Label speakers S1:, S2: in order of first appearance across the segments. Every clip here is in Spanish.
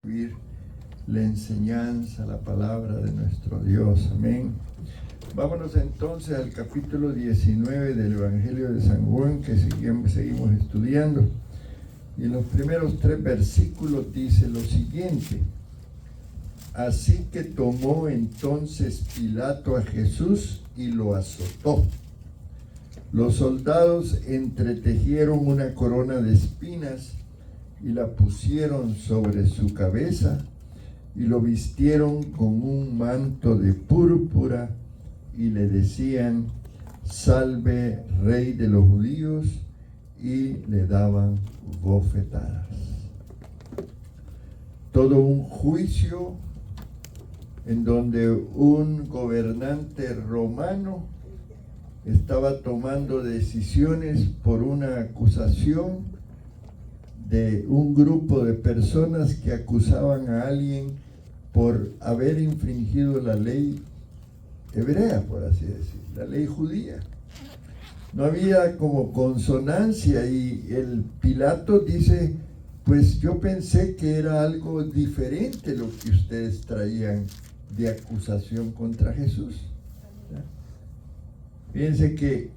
S1: oír la enseñanza, la palabra de nuestro Dios. Amén. Vámonos entonces al capítulo 19 del Evangelio de San Juan, que seguimos estudiando. Y en los primeros 3 versículos dice lo siguiente: así que tomó entonces Pilato a Jesús y lo azotó. Los soldados entretejieron una corona de espinas y la pusieron sobre su cabeza y lo vistieron con un manto de púrpura y le decían: salve, Rey de los judíos, y le daban bofetadas. Todo un juicio en donde un gobernante romano estaba tomando decisiones por una acusación de un grupo de personas que acusaban a alguien por haber infringido la ley hebrea, por así decir, la ley judía. No había como consonancia, y el Pilato dice: pues yo pensé que era algo diferente lo que ustedes traían de acusación contra Jesús. Fíjense que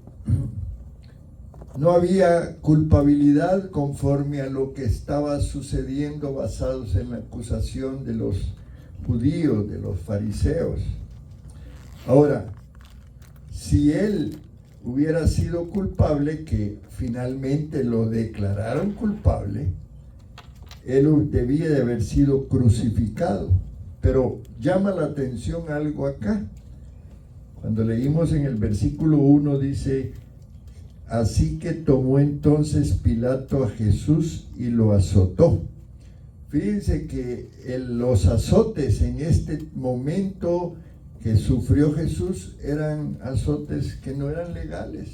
S1: no había culpabilidad conforme a lo que estaba sucediendo basados en la acusación de los judíos, de los fariseos. Ahora, si él hubiera sido culpable, que finalmente lo declararon culpable, él debía de haber sido crucificado. Pero llama la atención algo acá. Cuando leímos en el versículo 1 dice: así que tomó entonces Pilato a Jesús y lo azotó. Fíjense que los azotes en este momento que sufrió Jesús eran azotes que no eran legales.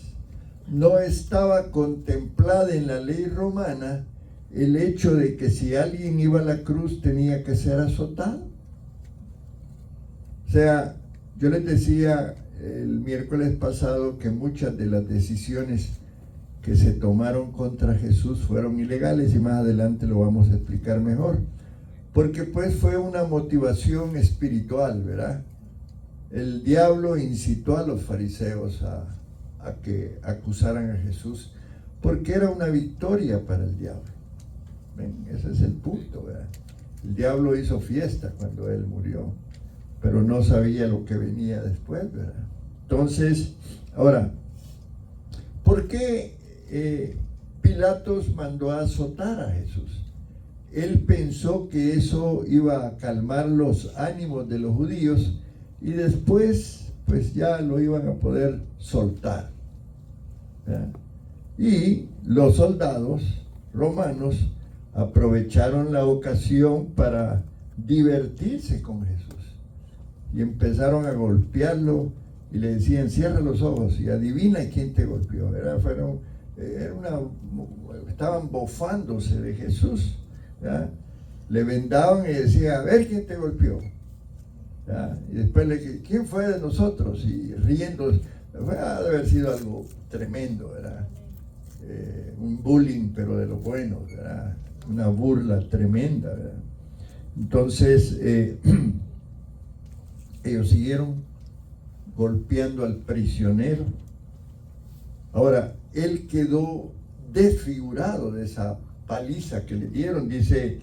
S1: No estaba contemplada en la ley romana el hecho de que si alguien iba a la cruz tenía que ser azotado. O sea, yo les decía el miércoles pasado que muchas de las decisiones que se tomaron contra Jesús fueron ilegales, y más adelante lo vamos a explicar mejor, porque pues fue una motivación espiritual, ¿verdad? El diablo incitó a los fariseos a que acusaran a Jesús, porque era una victoria para el diablo. ¿Ven? Ese es el punto, ¿verdad? El diablo hizo fiesta cuando él murió, pero no sabía lo que venía después, ¿verdad? Entonces, ahora, ¿por qué Pilatos mandó a azotar a Jesús? Él pensó que eso iba a calmar los ánimos de los judíos y después, pues ya lo iban a poder soltar, ¿verdad? Y los soldados romanos aprovecharon la ocasión para divertirse con Jesús. Y empezaron a golpearlo y le decían: cierra los ojos y adivina quién te golpeó. Estaban bofándose de Jesús, ¿verdad? Le vendaban y decían: a ver quién te golpeó, ¿verdad? Y después le decían: ¿quién fue de nosotros? Y riendo, ha de haber sido algo tremendo, ¿verdad? Un bullying, pero de lo bueno, ¿verdad? Una burla tremenda, ¿verdad? Entonces, ellos siguieron golpeando al prisionero. Ahora, él quedó desfigurado de esa paliza que le dieron. Dice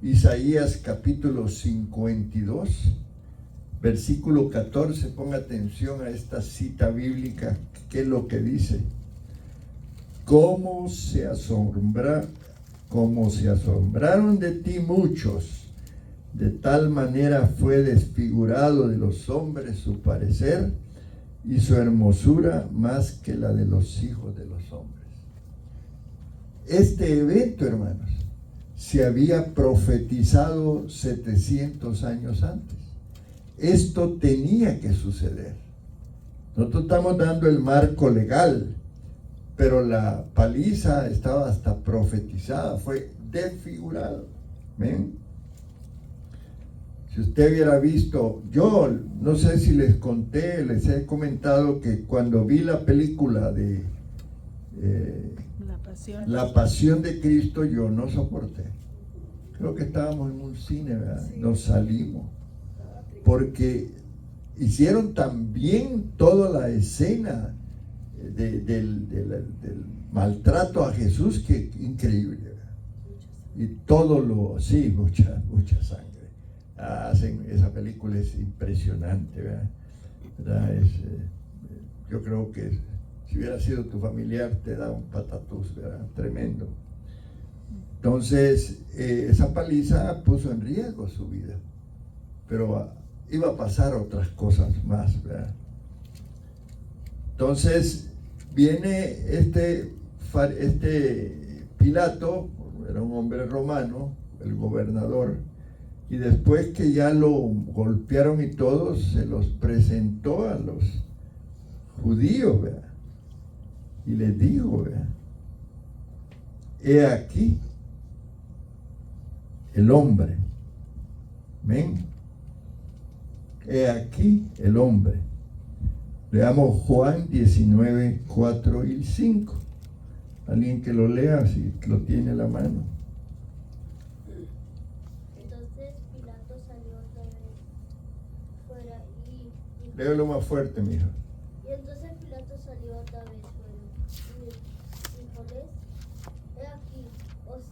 S1: Isaías capítulo 52, versículo 14. Ponga atención a esta cita bíblica. ¿Qué es lo que dice? Cómo se asombraron de ti muchos, de tal manera fue desfigurado de los hombres su parecer, y su hermosura más que la de los hijos de los hombres. Este evento, hermanos, se había profetizado 700 años antes. Esto tenía que suceder. Nosotros estamos dando el marco legal, pero la paliza estaba hasta profetizada, fue desfigurado. ¿Ven? Si usted hubiera visto, yo no sé si les conté, les he comentado que cuando vi la película de La Pasión de Cristo, yo no soporté. Creo que estábamos en un cine, nos salimos. Porque hicieron también toda la escena del maltrato a Jesús, que increíble. Y todo sí, mucha sangre. Esa película es impresionante, ¿verdad? Yo creo que si hubiera sido tu familiar te da un patatús, ¿verdad? Tremendo. Entonces, esa paliza puso en riesgo su vida, pero iba a pasar otras cosas más, ¿verdad? Entonces, viene este Pilato, era un hombre romano, el gobernador, y después que ya lo golpearon y todo, se los presentó a los judíos, ¿verdad? Y les dijo, ¿verdad? He aquí el hombre. ¿Ven? He aquí el hombre. Leamos Juan 19, 4 y 5. Alguien que lo lea si lo tiene a la mano.
S2: Entonces Pilato salió otra vez fuera y
S1: Léelo más fuerte, mijo.
S2: Y entonces Pilato salió otra vez fuera y díjoles: he aquí, os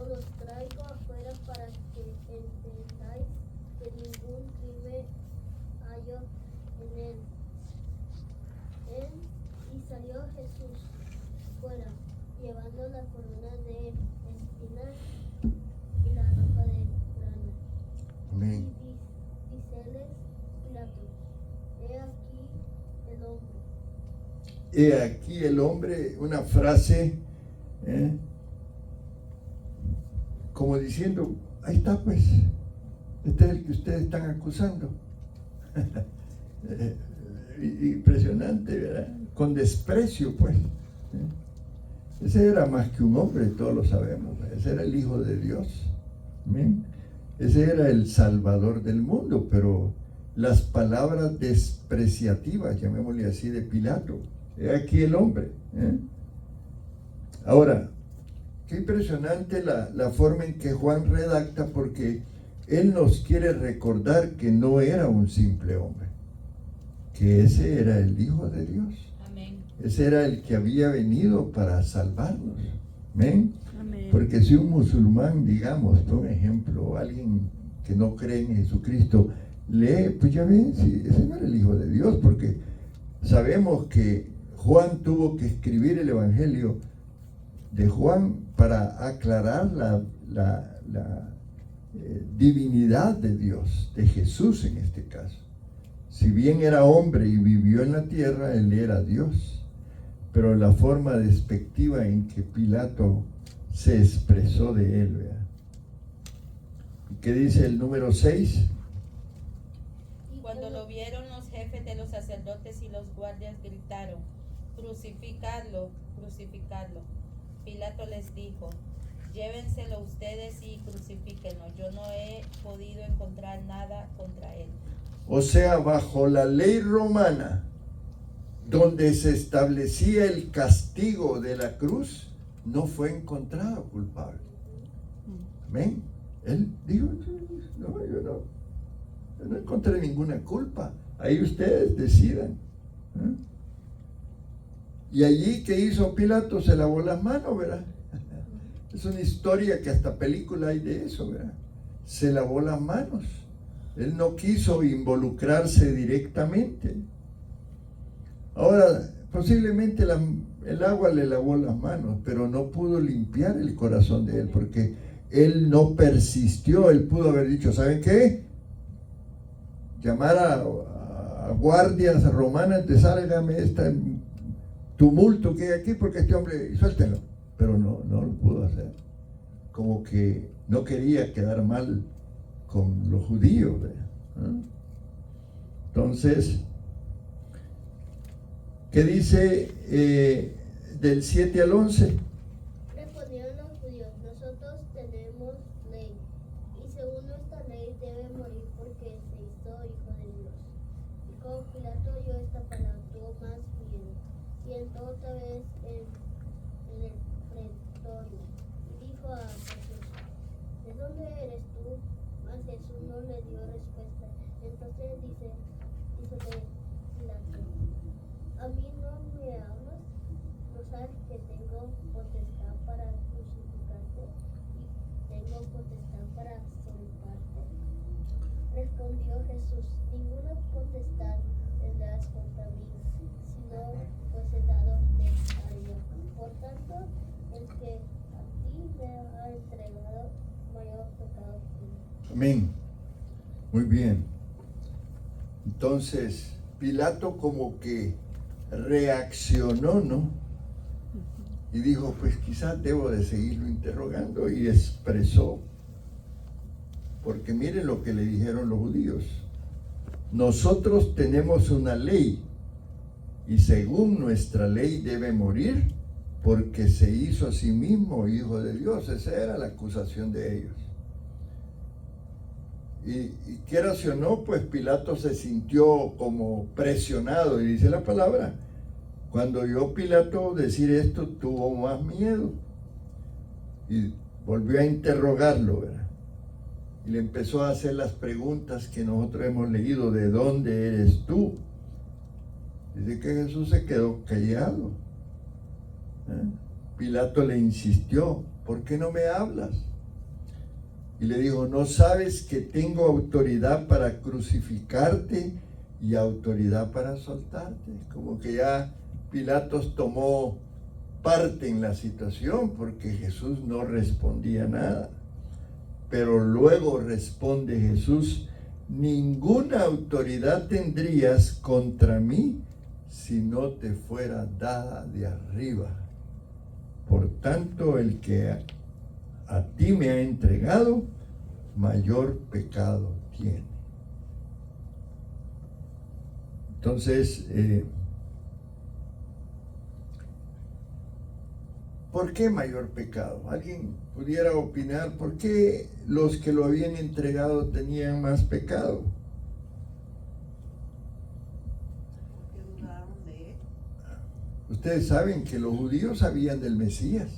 S2: los traigo afuera para que entendáis que ningún crimen hallo en él. Y salió Jesús fuera, llevando la corona de espinas y la ropa de grana.
S1: Amén.
S2: Y díceles Pilato: he aquí el hombre.
S1: He aquí el hombre, una frase, como diciendo, ahí está pues, este es el que ustedes están acusando. Impresionante, ¿verdad? Con desprecio, pues. Ese era más que un hombre, todos lo sabemos. Ese era el Hijo de Dios. ¿Bien? Ese era el Salvador del mundo, pero las palabras despreciativas, llamémosle así, de Pilato. He aquí el hombre. Ahora, qué impresionante la forma en que Juan redacta, porque él nos quiere recordar que no era un simple hombre, que ese era el Hijo de Dios.
S3: Amén.
S1: Ese era el que había venido para salvarnos. Amén.
S3: Amén.
S1: Porque si un musulmán, digamos, por un ejemplo, alguien que no cree en Jesucristo, lee, pues ya ven, si ese no era el Hijo de Dios, porque sabemos que Juan tuvo que escribir el Evangelio de Juan para aclarar la divinidad de Dios, de Jesús en este caso. Si bien era hombre y vivió en la tierra, él era Dios. Pero la forma despectiva en que Pilato se expresó de él, ¿verdad? ¿Qué dice el número 6?
S3: Cuando lo vieron los jefes de los sacerdotes y los guardias gritaron: crucificadlo, crucificadlo. Pilato les dijo: llévenselo ustedes y crucifíquenlo. Yo no he podido encontrar nada contra él.
S1: O sea, bajo la ley romana, donde se establecía el castigo de la cruz, no fue encontrado culpable. Amén. Él dijo, no, yo no encontré ninguna culpa. Ahí ustedes decidan. Y allí, ¿qué hizo Pilato? Se lavó las manos, ¿verdad? Es una historia que hasta película hay de eso, ¿verdad? Se lavó las manos. Él no quiso involucrarse directamente. Ahora, posiblemente el agua le lavó las manos, pero no pudo limpiar el corazón de él, porque él no persistió. Él pudo haber dicho, ¿saben qué? Llamar a guardias romanas, desálgame este tumulto que hay aquí, porque este hombre, suéltenlo. Pero no lo pudo hacer. Como que no quería quedar mal con los judíos, ¿verdad? Entonces, ¿qué dice del 7 al 11?
S2: Respondieron los judíos: nosotros tenemos ley, y según nuestra ley debe morir porque se hizo hijo de Dios. Y como Pilato oyó esta palabra, tuvo más miedo, y entró otra vez en el pretorio, y dijo a Jesús: ¿de dónde eres tú? Mas Jesús Entonces dice Pilato, ¿a mí no me amas? ¿No sabes que tengo potestad para crucificarte y tengo potestad para soltarte? Respondió Jesús, ninguna potestad tendrás contra mí, si no fuese dado de arriba. Por tanto, el que a ti me ha entregado, mayor pecado tiene.
S1: Amén. Muy bien. Entonces, Pilato como que reaccionó, ¿no? Y dijo, pues quizás debo de seguirlo interrogando, y expresó, porque miren lo que le dijeron los judíos: nosotros tenemos una ley, y según nuestra ley debe morir porque se hizo a sí mismo hijo de Dios. Esa era la acusación de ellos. Y quieras o no, pues Pilato se sintió como presionado, y dice la palabra, cuando oyó Pilato decir esto, tuvo más miedo y volvió a interrogarlo, ¿verdad? Y le empezó a hacer las preguntas que nosotros hemos leído: ¿de dónde eres tú? Dice que Jesús se quedó callado. Pilato le insistió, ¿por qué no me hablas? Y le dijo, ¿no sabes que tengo autoridad para crucificarte y autoridad para soltarte? Como que ya Pilatos tomó parte en la situación, porque Jesús no respondía nada. Pero luego responde Jesús, ninguna autoridad tendrías contra mí si no te fuera dada de arriba. Por tanto, el que a ti me ha entregado, mayor pecado tiene. Entonces, ¿por qué mayor pecado? ¿Alguien pudiera opinar por qué los que lo habían entregado tenían más pecado?
S3: Porque dudaron de él.
S1: Ustedes saben que los judíos sabían del Mesías.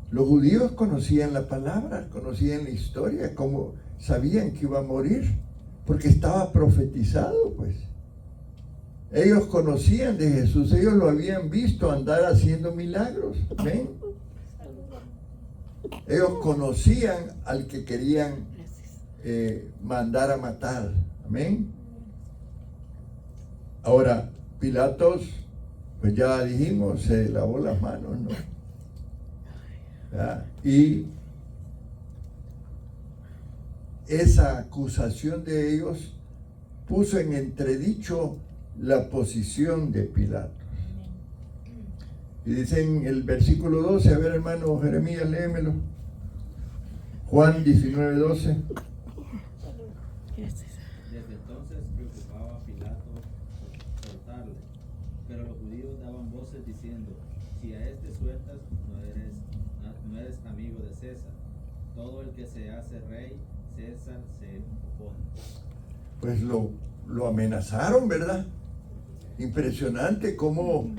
S1: Los judíos conocían la palabra, conocían la historia, como sabían que iba a morir, porque estaba profetizado, pues. Ellos conocían de Jesús, ellos lo habían visto andar haciendo milagros. ¿Ven? Ellos conocían al que querían mandar a matar. Amén. Ahora, Pilatos, pues ya dijimos, se lavó las manos, ¿no? ¿Verdad? Y esa acusación de ellos puso en entredicho la posición de Pilatos. Y dice en el versículo 12, a ver, hermano Jeremías, léemelo. Juan 19:12.
S4: Desde entonces preocupaba a Pilato soltarle, pero los judíos daban voces diciendo, si a este sueltas, no eres amigo de César. Todo el que se hace rey, César se opone.
S1: Pues lo amenazaron, ¿verdad? Impresionante cómo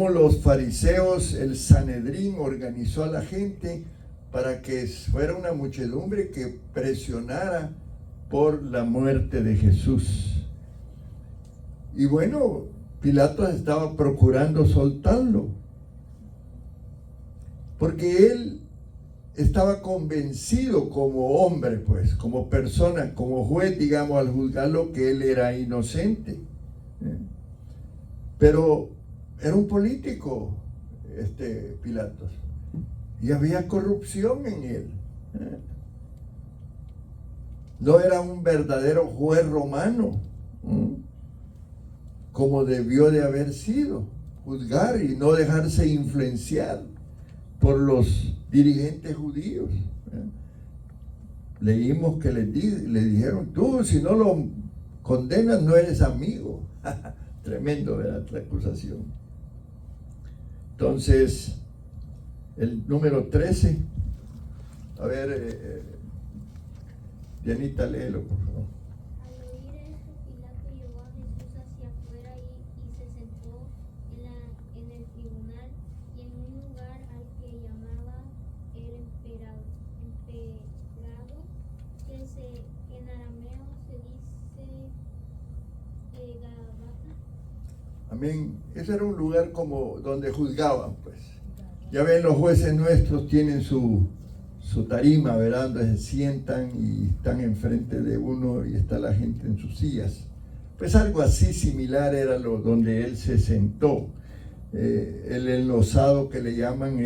S1: los fariseos, el Sanedrín, organizó a la gente para que fuera una muchedumbre que presionara por la muerte de Jesús. Y bueno, Pilato estaba procurando soltarlo, porque él estaba convencido como hombre, pues, como persona, como juez, digamos, al juzgarlo, que él era inocente. Pero era un político, Pilatos, y había corrupción en él. No era un verdadero juez romano, como debió de haber sido, juzgar y no dejarse influenciar por los dirigentes judíos. Leímos que le dijeron, tú si no lo condenas no eres amigo. Tremendo, ¿verdad? La acusación. Entonces, el número 13. A ver, Dianita, léelo, por favor.
S2: Al oír esto, Pilato llevó a Jesús hacia afuera y se sentó en el tribunal y en un lugar al que llamaba el empedrado, que en arameo se dice
S1: Amén. Ese era un lugar como donde juzgaban, pues. Ya ven, los jueces nuestros tienen su tarima, ¿verdad? Donde se sientan y están enfrente de uno y está la gente en sus sillas. Pues algo así similar era donde él se sentó. El enlosado que le llaman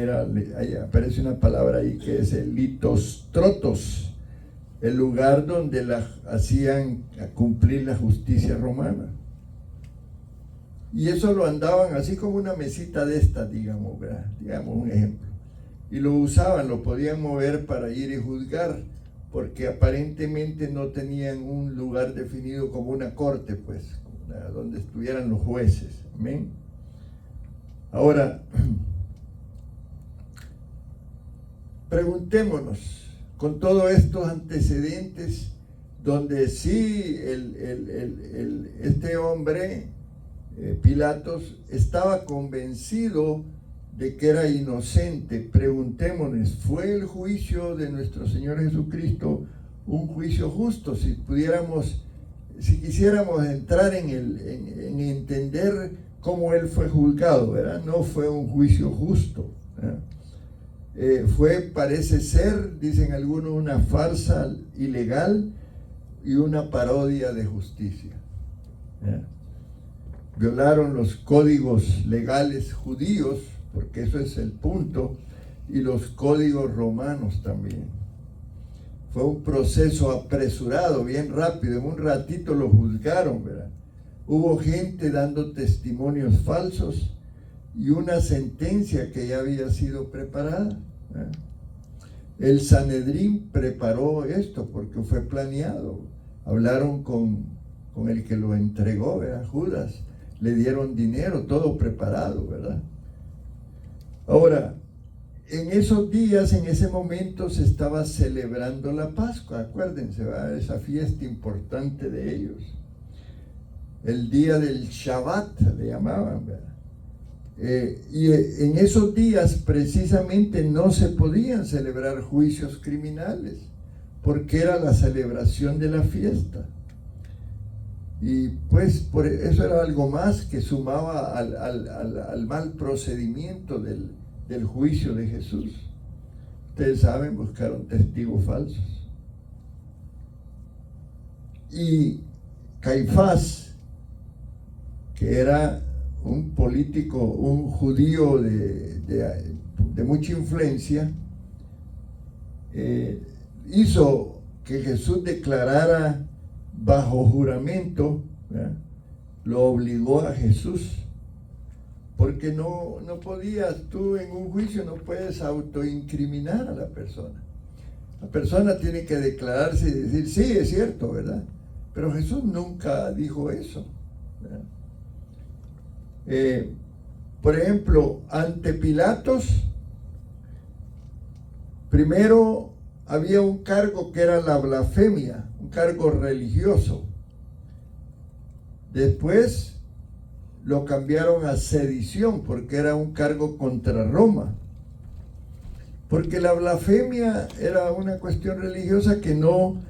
S1: ahí aparece una palabra ahí que es el litostrotos, el lugar donde hacían cumplir la justicia romana. Y eso lo andaban así como una mesita de estas, digamos, ¿verdad? Digamos un ejemplo. Y lo usaban, lo podían mover para ir y juzgar, porque aparentemente no tenían un lugar definido como una corte, pues, donde estuvieran los jueces. Amén. Ahora, preguntémonos, con todos estos antecedentes, donde sí este hombre, Pilatos, estaba convencido de que era inocente, preguntémonos, ¿fue el juicio de nuestro Señor Jesucristo un juicio justo? Si quisiéramos entrar en entender cómo Él fue juzgado, ¿verdad? No fue un juicio justo, parece ser, dicen algunos, una farsa ilegal y una parodia de justicia. Violaron los códigos legales judíos, porque eso es el punto, y los códigos romanos también. Fue un proceso apresurado, bien rápido, en un ratito lo juzgaron, ¿verdad? Hubo gente dando testimonios falsos y una sentencia que ya había sido preparada. El Sanedrín preparó esto porque fue planeado. Hablaron con el que lo entregó, ¿verdad? Judas. Le dieron dinero, todo preparado, ¿verdad? Ahora, en esos días, en ese momento, se estaba celebrando la Pascua, acuérdense, ¿verdad? Esa fiesta importante de ellos. El día del Shabbat, le llamaban, ¿verdad? Y en esos días, precisamente, no se podían celebrar juicios criminales, porque era la celebración de la fiesta. Y pues por eso era algo más que sumaba al mal procedimiento del juicio de Jesús. Ustedes saben, buscaron testigos falsos. Y Caifás, que era un político, un judío de mucha influencia, hizo que Jesús declarara bajo juramento, ¿verdad? Lo obligó a Jesús, porque no podías, tú en un juicio no puedes autoincriminar a la persona. La persona tiene que declararse y decir, sí, es cierto, ¿verdad? Pero Jesús nunca dijo eso, ¿verdad? Por ejemplo, ante Pilatos, primero había un cargo que era la blasfemia, un cargo religioso. Después lo cambiaron a sedición porque era un cargo contra Roma. Porque la blasfemia era una cuestión religiosa que no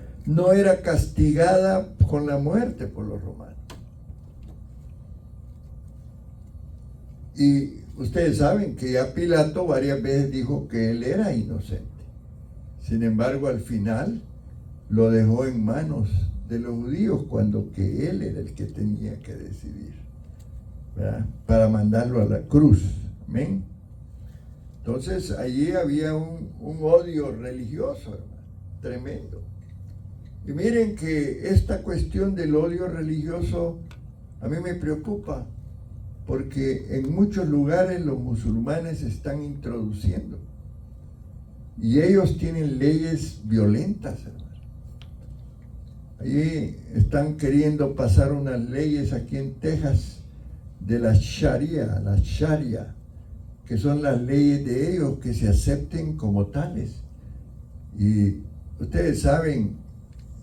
S1: era castigada con la muerte por los romanos. Y ustedes saben que ya Pilato varias veces dijo que él era inocente. Sin embargo, al final lo dejó en manos de los judíos cuando que él era el que tenía que decidir, ¿verdad? Para mandarlo a la cruz. Amén. Entonces allí había un odio religioso, hermano, tremendo. Y miren que esta cuestión del odio religioso a mí me preocupa, porque en muchos lugares los musulmanes se están introduciendo y ellos tienen leyes violentas, hermano. Allí están queriendo pasar unas leyes aquí en Texas de la Sharia, que son las leyes de ellos que se acepten como tales. Y ustedes saben,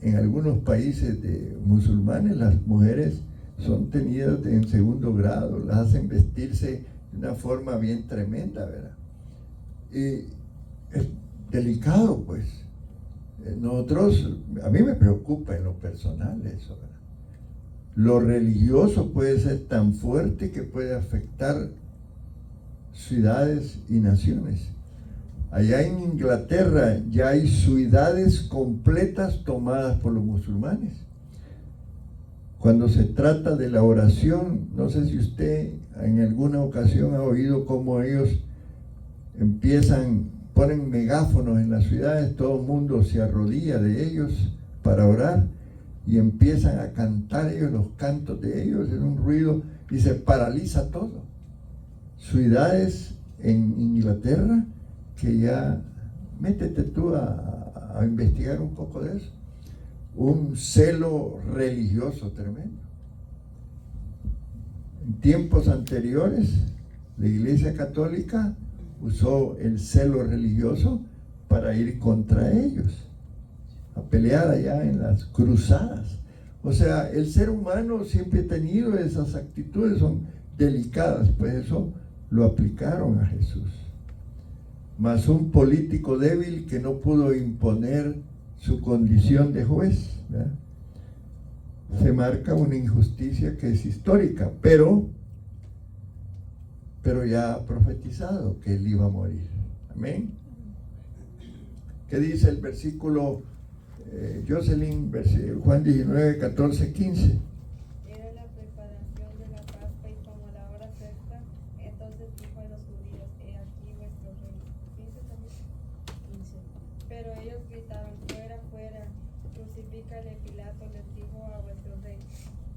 S1: en algunos países de musulmanes las mujeres son tenidas en segundo grado, las hacen vestirse de una forma bien tremenda, ¿verdad? Y es delicado, pues. Nosotros, a mí me preocupa en lo personal eso, ¿verdad? lo religioso puede ser tan fuerte que puede afectar ciudades y naciones. Allá en Inglaterra ya hay ciudades completas tomadas por los musulmanes. Cuando se trata de la oración, no sé si usted en alguna ocasión ha oído cómo ellos ponen megáfonos en las ciudades, todo el mundo se arrodilla de ellos para orar y empiezan a cantar ellos los cantos de ellos, es un ruido y se paraliza todo. Ciudades en Inglaterra que ya, métete tú a investigar un poco de eso, un celo religioso tremendo. En tiempos anteriores, la Iglesia Católica usó el celo religioso para ir contra ellos, a pelear allá en las cruzadas. O sea, el ser humano siempre ha tenido esas actitudes, son delicadas, pues eso lo aplicaron a Jesús. Mas un político débil que no pudo imponer su condición de juez, ¿verdad? Se marca una injusticia que es histórica, pero ya ha profetizado que él iba a morir. Amén. ¿Qué dice el versículo, Jocelyn, Juan 19, 14, 15?
S5: Era la preparación de la Pascua y como la hora sexta, entonces dijo a los judíos, he aquí vuestro rey. 15 también. 15. Pero ellos gritaban, fuera, fuera, crucifícale. Pilato les dijo a vuestro rey,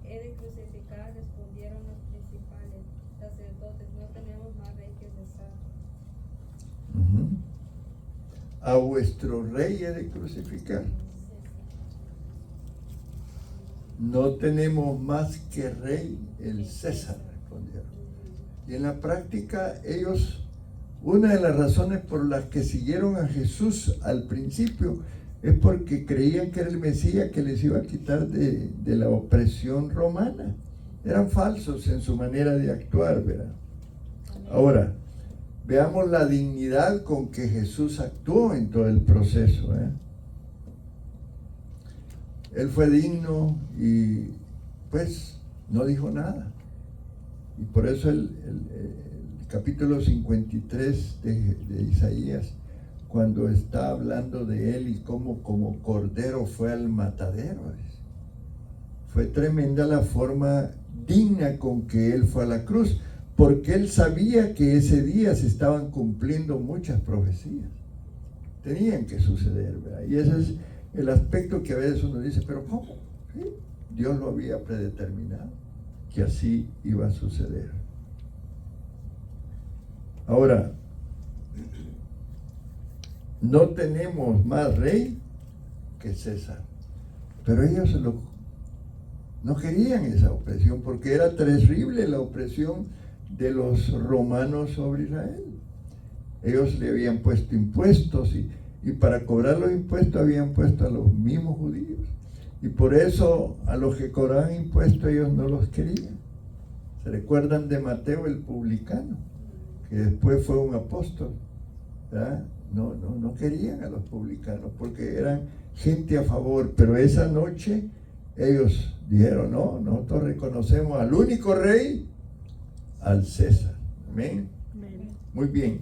S5: he de crucificar, respondieron los principales sacerdotes, no tenemos más rey que César.
S1: A vuestro rey he de crucificar. No tenemos más que rey, el César, respondieron. Y en la práctica ellos, una de las razones por las que siguieron a Jesús al principio es porque creían que era el Mesías que les iba a quitar de la opresión romana. Eran falsos en su manera de actuar, ¿verdad? Ahora, veamos la dignidad con que Jesús actuó en todo el proceso, ¿eh? Él fue digno y pues no dijo nada. Y por eso el capítulo 53 de Isaías, cuando está hablando de él y cómo como cordero fue al matadero, fue tremenda la forma digna con que él fue a la cruz, porque él sabía que ese día se estaban cumpliendo muchas profecías. Tenían que suceder, ¿verdad? Y ese es el aspecto que a veces uno dice, pero ¿cómo? ¿Sí? Dios lo había predeterminado, que así iba a suceder. Ahora, no tenemos más rey que César, pero ellos no querían esa opresión, porque era terrible la opresión de los romanos sobre Israel. Ellos le habían puesto impuestos y para cobrar los impuestos habían puesto a los mismos judíos. Y por eso a los que cobraban impuestos ellos no los querían. ¿Se recuerdan de Mateo el publicano? Que después fue un apóstol, ¿verdad? No querían a los publicanos porque eran gente a favor. Pero esa noche ellos dijeron, no, nosotros reconocemos al único rey, al César. Amén. Muy bien.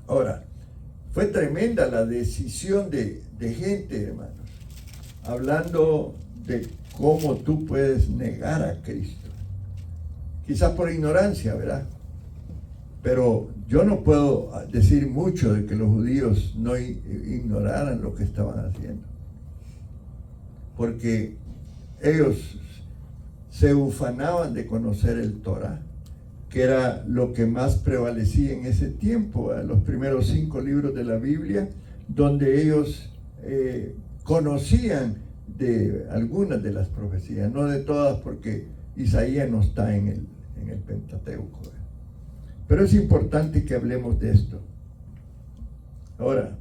S1: Ahora, fue tremenda la decisión de gente, hermanos, hablando de cómo tú puedes negar a Cristo. Quizás por ignorancia, ¿verdad? Pero yo no puedo decir mucho de que los judíos no ignoraran lo que estaban haciendo, porque ellos se ufanaban de conocer el Torá, que era lo que más prevalecía en ese tiempo, los primeros 5 libros de la Biblia, donde ellos conocían de algunas de las profecías, no de todas, porque Isaías no está en el Pentateuco. Pero es importante que hablemos de esto. Ahora,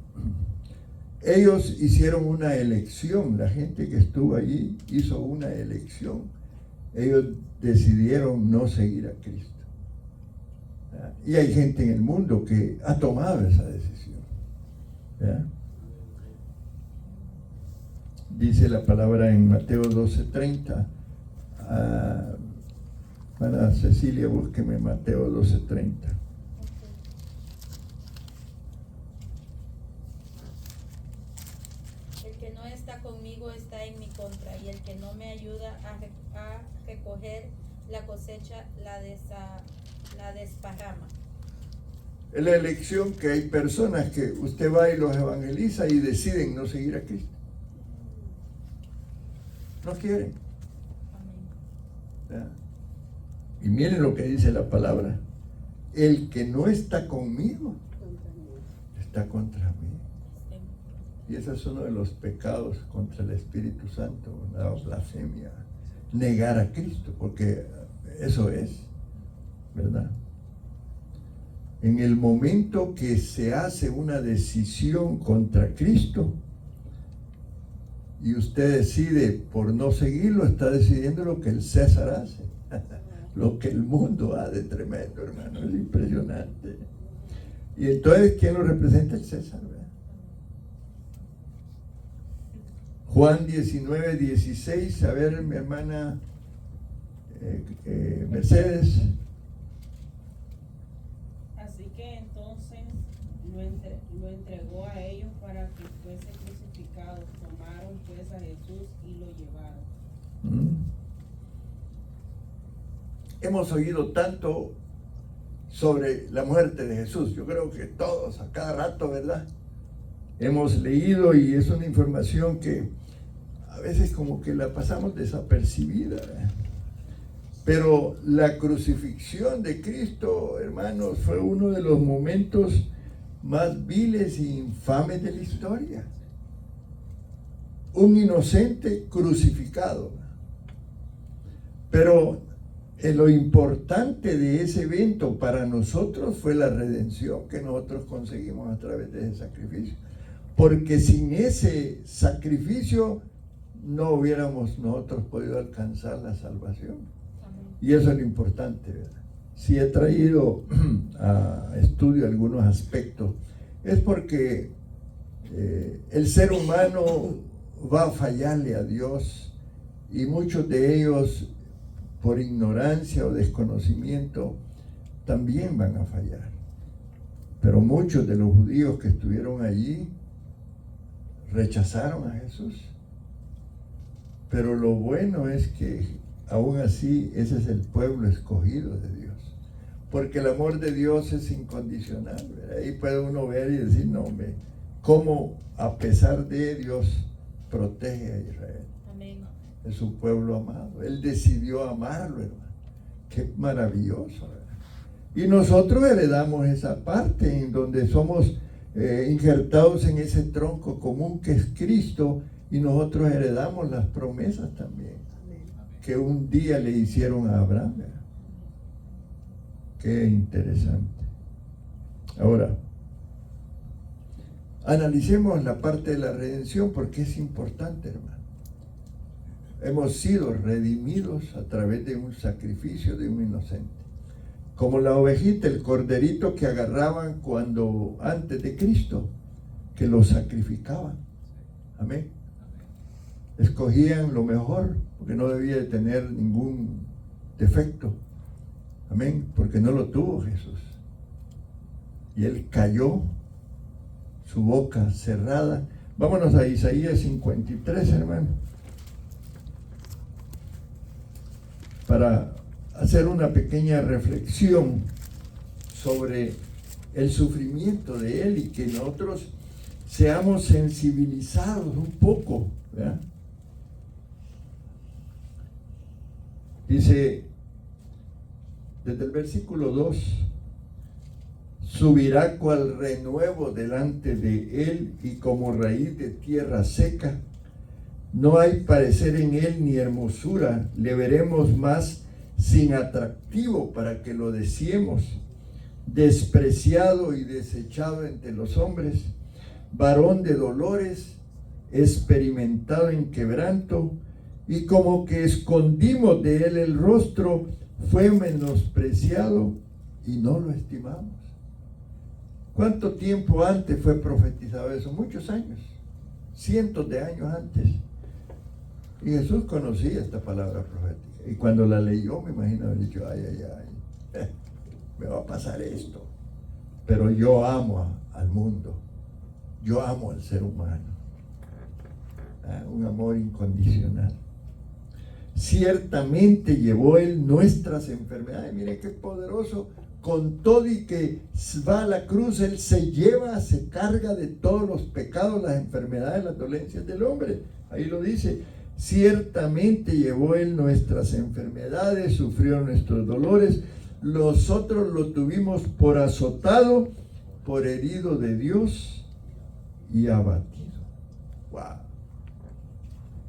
S1: ellos hicieron una elección, la gente que estuvo allí hizo una elección. Ellos decidieron no seguir a Cristo. Y hay gente en el mundo que ha tomado esa decisión. ¿Ya? Dice la palabra en Mateo 12:30. Para Cecilia, búsqueme Mateo 12:30.
S3: El que no está conmigo está en mi contra, y el que no me ayuda a recoger la cosecha la desparrama.
S1: Es la elección que hay personas que usted va y los evangeliza y deciden no seguir a Cristo. No quieren.
S3: Amén.
S1: ¿Ya? Y miren lo que dice la palabra. El que no está conmigo está contra mí. Y ese es uno de los pecados contra el Espíritu Santo, la blasfemia. Negar a Cristo, porque eso es, ¿verdad? En el momento que se hace una decisión contra Cristo y usted decide por no seguirlo, está decidiendo lo que el César hace, lo que el mundo hace. Tremendo, hermano, es impresionante. Y entonces, ¿quién lo representa? El César, ¿verdad? Juan 19:16, a ver, mi hermana Mercedes.
S6: Así que entonces lo entregó a ellos para que fuese crucificado. Tomaron pues a Jesús y lo llevaron.
S1: Hemos oído tanto sobre la muerte de Jesús. Yo creo que todos, a cada rato, ¿verdad? Hemos leído, y es una información que a veces como que la pasamos desapercibida, ¿verdad? Pero la crucifixión de Cristo, hermanos, fue uno de los momentos más viles e infames de la historia. Un inocente crucificado. Pero lo importante de ese evento para nosotros fue la redención que nosotros conseguimos a través de ese sacrificio. Porque sin ese sacrificio no hubiéramos nosotros podido alcanzar la salvación. Y eso es lo importante, ¿verdad? Si he traído a estudio algunos aspectos, es porque el ser humano va a fallarle a Dios, y muchos de ellos, por ignorancia o desconocimiento, también van a fallar. Pero muchos de los judíos que estuvieron allí rechazaron a Jesús. Pero lo bueno es que aún así, ese es el pueblo escogido de Dios. Porque el amor de Dios es incondicional, ¿verdad? Ahí puede uno ver y decir, no, hombre, cómo a pesar de Dios protege a Israel.
S3: Amén.
S1: Es su pueblo amado. Él decidió amarlo, hermano. Qué maravilloso, ¿verdad? Y nosotros heredamos esa parte en donde somos injertados en ese tronco común que es Cristo, y nosotros heredamos las promesas también que un día le hicieron a Abraham. Qué interesante. Ahora, analicemos la parte de la redención, porque es importante, hermano. Hemos sido redimidos a través de un sacrificio de un inocente. Como la ovejita, el corderito que agarraban antes de Cristo, que lo sacrificaban. Amén. Escogían lo mejor, porque no debía de tener ningún defecto. Amén, porque no lo tuvo Jesús. Y él cayó, su boca cerrada. Vámonos a Isaías 53, hermano, para hacer una pequeña reflexión sobre el sufrimiento de él, y que nosotros seamos sensibilizados un poco, ¿verdad? Dice, desde el versículo 2, subirá cual renuevo delante de él, y como raíz de tierra seca. No hay parecer en él ni hermosura, le veremos más sin atractivo para que lo deseemos. Despreciado y desechado entre los hombres, varón de dolores, experimentado en quebranto, y como que escondimos de él el rostro, fue menospreciado y no lo estimamos. ¿Cuánto tiempo antes fue profetizado eso? Muchos años, cientos de años antes. Y Jesús conocía esta palabra profética. Y cuando la leyó, me imagino haber dicho, ay, me va a pasar esto. Pero yo amo al mundo. Yo amo al ser humano. Un amor incondicional. Ciertamente llevó Él nuestras enfermedades. Miren qué poderoso. Con todo y que va a la cruz, Él se carga de todos los pecados, las enfermedades, las dolencias del hombre. Ahí lo dice. Ciertamente llevó Él nuestras enfermedades, sufrió nuestros dolores. Nosotros lo tuvimos por azotado, por herido de Dios y abatido. Wow.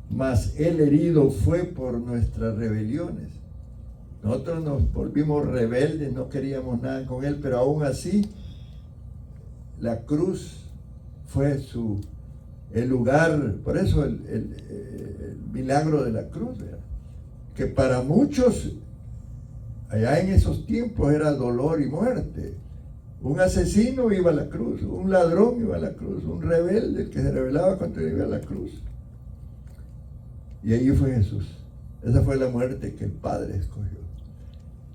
S1: Mas Él herido fue por nuestras rebeliones. Nosotros nos volvimos rebeldes, no queríamos nada con Él, pero aún así la cruz fue el lugar, por eso el milagro de la cruz, ¿verdad? Que para muchos allá en esos tiempos era dolor y muerte. Un asesino iba a la cruz, un ladrón iba a la cruz, un rebelde, el que se rebelaba contra él iba a la cruz. Y allí fue Jesús. Esa fue la muerte que el Padre escogió.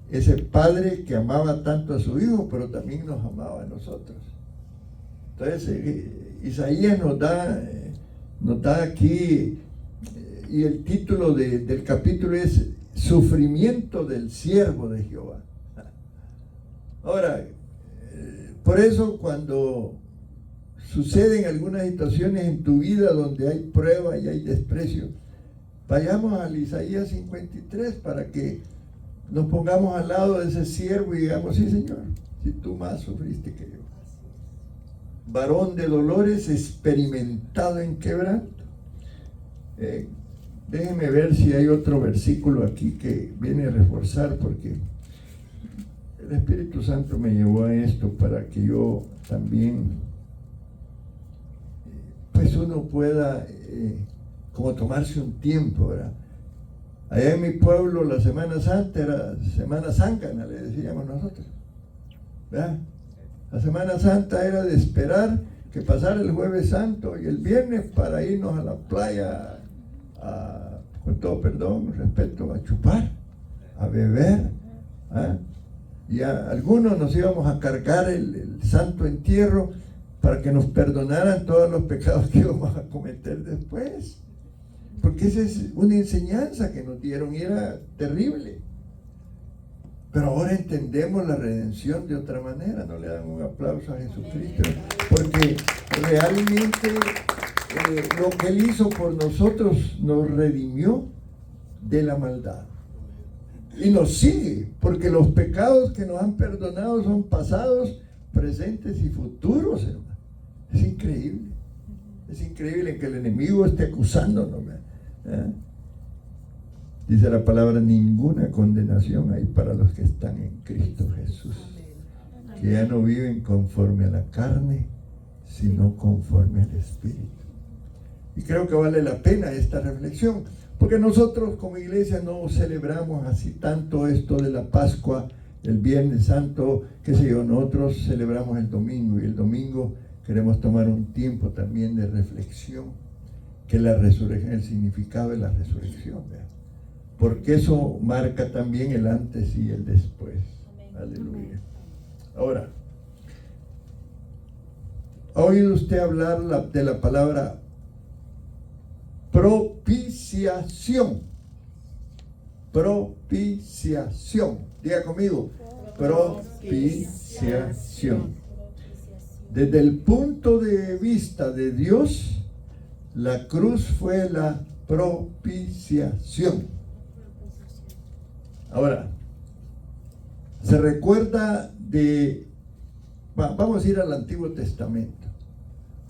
S1: Ese Padre que amaba tanto a su Hijo, pero también nos amaba a nosotros. Entonces, Isaías nos da aquí, y el título del capítulo es Sufrimiento del siervo de Jehová. Ahora, por eso cuando suceden algunas situaciones en tu vida donde hay prueba y hay desprecio, vayamos al Isaías 53 para que nos pongamos al lado de ese siervo y digamos, sí Señor, si tú más sufriste que yo. Varón de dolores, experimentado en quebranto. Déjenme ver si hay otro versículo aquí que viene a reforzar, porque el Espíritu Santo me llevó a esto para que yo también, pues uno pueda como tomarse un tiempo, ¿verdad? Allá en mi pueblo la Semana Santa era Semana Zángana, le decíamos nosotros, ¿verdad? La Semana Santa era de esperar que pasara el Jueves Santo y el viernes para irnos a la playa con todo perdón, respeto, a chupar, a beber, ¿eh? Y a algunos nos íbamos a cargar el santo entierro para que nos perdonaran todos los pecados que íbamos a cometer después, porque esa es una enseñanza que nos dieron y era terrible. Pero ahora entendemos la redención de otra manera. No le dan un aplauso a Jesucristo, porque realmente lo que Él hizo por nosotros nos redimió de la maldad. Y nos sigue, porque los pecados que nos han perdonado son pasados, presentes y futuros, hermano. Es increíble. Es increíble que el enemigo esté acusándonos, ¿eh? Dice la palabra, ninguna condenación hay para los que están en Cristo Jesús, que ya no viven conforme a la carne, sino conforme al Espíritu. Y creo que vale la pena esta reflexión, porque nosotros como iglesia no celebramos así tanto esto de la Pascua, el Viernes Santo, qué sé yo, nosotros celebramos el domingo, y el domingo queremos tomar un tiempo también de reflexión, que la resurrección, el significado de la resurrección, ¿verdad? Porque eso marca también el antes y el después. Aleluya. Ahora, ¿ha oído usted hablar de la palabra propiciación? Propiciación. Diga conmigo, propiciación. Desde el punto de vista de Dios, la cruz fue la propiciación. Ahora, se recuerda vamos a ir al Antiguo Testamento.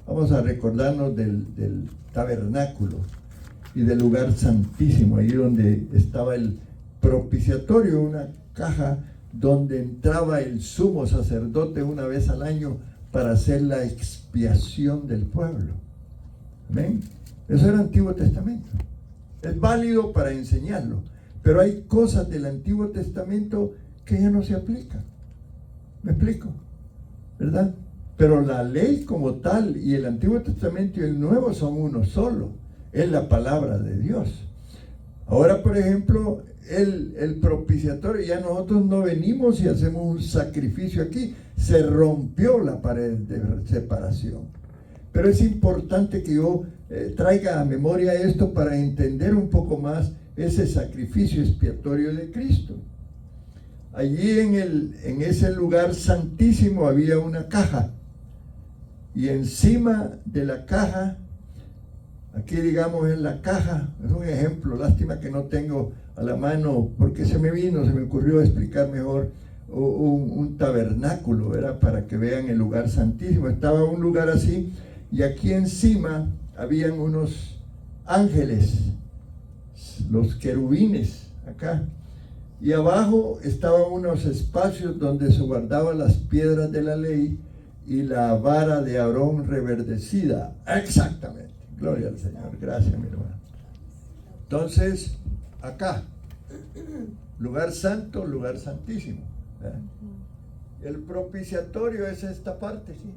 S1: Vamos a recordarnos del tabernáculo y del lugar santísimo, ahí donde estaba el propiciatorio, una caja donde entraba el sumo sacerdote una vez al año para hacer la expiación del pueblo. ¿Amén? Eso era Antiguo Testamento. Es válido para enseñarlo, pero hay cosas del Antiguo Testamento que ya no se aplican. ¿Me explico? ¿Verdad? Pero la ley como tal y el Antiguo Testamento y el Nuevo son uno solo. Es la palabra de Dios. Ahora, por ejemplo, el propiciatorio, ya nosotros no venimos y hacemos un sacrificio aquí. Se rompió la pared de separación. Pero es importante que yo traiga a memoria esto para entender un poco más ese sacrificio expiatorio de Cristo. Allí en ese lugar santísimo había una caja. Y encima de la caja, aquí digamos en la caja, es un ejemplo, lástima que no tengo a la mano, porque se me ocurrió explicar mejor un tabernáculo, ¿verdad? Para que vean el lugar santísimo. Estaba un lugar así, y aquí encima habían unos ángeles, los querubines, acá. Y abajo estaban unos espacios donde se guardaban las piedras de la ley y la vara de Aarón reverdecida. Exactamente. Gloria al Señor. Gracias, mi hermano. Entonces, acá, lugar santo, lugar santísimo. El propiciatorio es esta parte, ¿sí?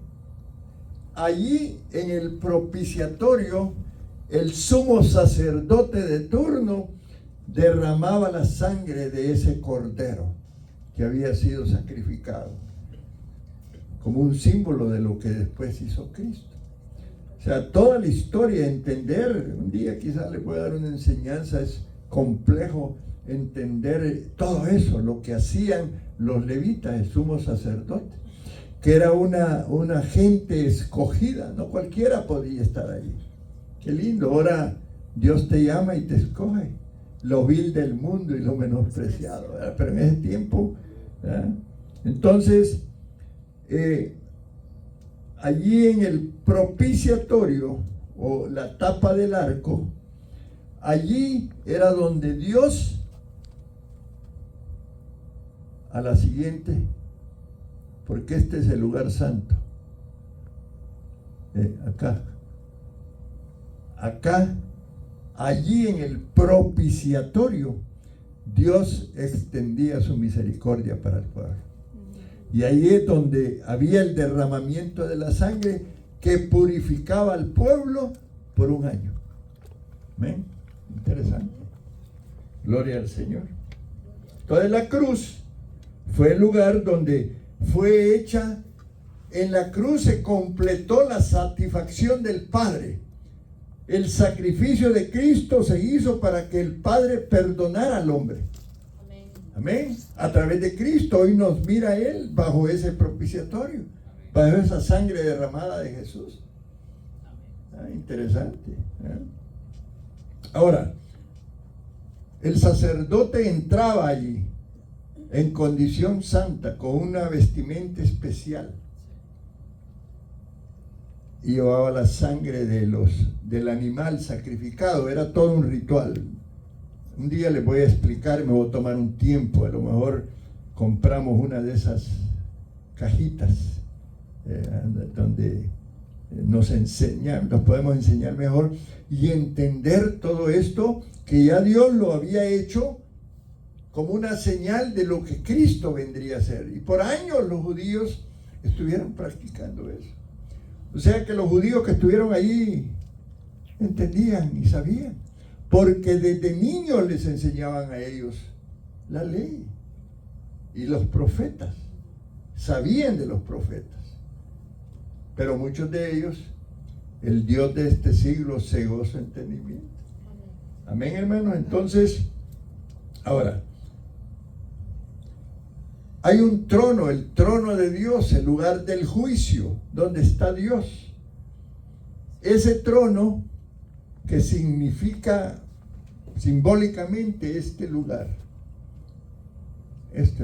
S1: Allí en el propiciatorio, el sumo sacerdote de turno derramaba la sangre de ese cordero que había sido sacrificado, como un símbolo de lo que después hizo Cristo. O sea, toda la historia, entender, un día quizás le voy a dar una enseñanza, es complejo entender todo eso, lo que hacían los levitas, el sumo sacerdote, que era una gente escogida, no cualquiera podía estar ahí. Qué lindo, ahora Dios te llama y te escoge, lo vil del mundo y lo menospreciado, ¿verdad? Pero en ese tiempo, ¿verdad? Entonces, allí en el propiciatorio o la tapa del arco, allí era donde Dios, a la siguiente, porque este es el lugar santo, acá, allí en el propiciatorio, Dios extendía su misericordia para el pueblo. Y ahí es donde había el derramamiento de la sangre que purificaba al pueblo por un año. ¿Ven? Interesante. Gloria al Señor. Entonces la cruz fue el lugar donde fue hecha, en la cruz se completó la satisfacción del Padre. El sacrificio de Cristo se hizo para que el Padre perdonara al hombre. Amén. A través de Cristo hoy nos mira Él bajo ese propiciatorio, bajo esa sangre derramada de Jesús. Interesante. Ahora, el sacerdote entraba allí en condición santa con una vestimenta especial y llevaba la sangre del animal sacrificado. Era todo un ritual. Un día les voy a explicar, me voy a tomar un tiempo, a lo mejor compramos una de esas cajitas donde nos podemos enseñar mejor y entender todo esto que ya Dios lo había hecho como una señal de lo que Cristo vendría a ser. Y por años los judíos estuvieron practicando eso. O sea que los judíos que estuvieron allí entendían y sabían, porque desde niños les enseñaban a ellos la ley y los profetas, sabían de los profetas, pero muchos de ellos, el Dios de este siglo cegó su entendimiento. Amén, hermanos. Entonces, ahora, hay un trono, el trono de Dios, el lugar del juicio, donde está Dios. Ese trono que significa simbólicamente este lugar es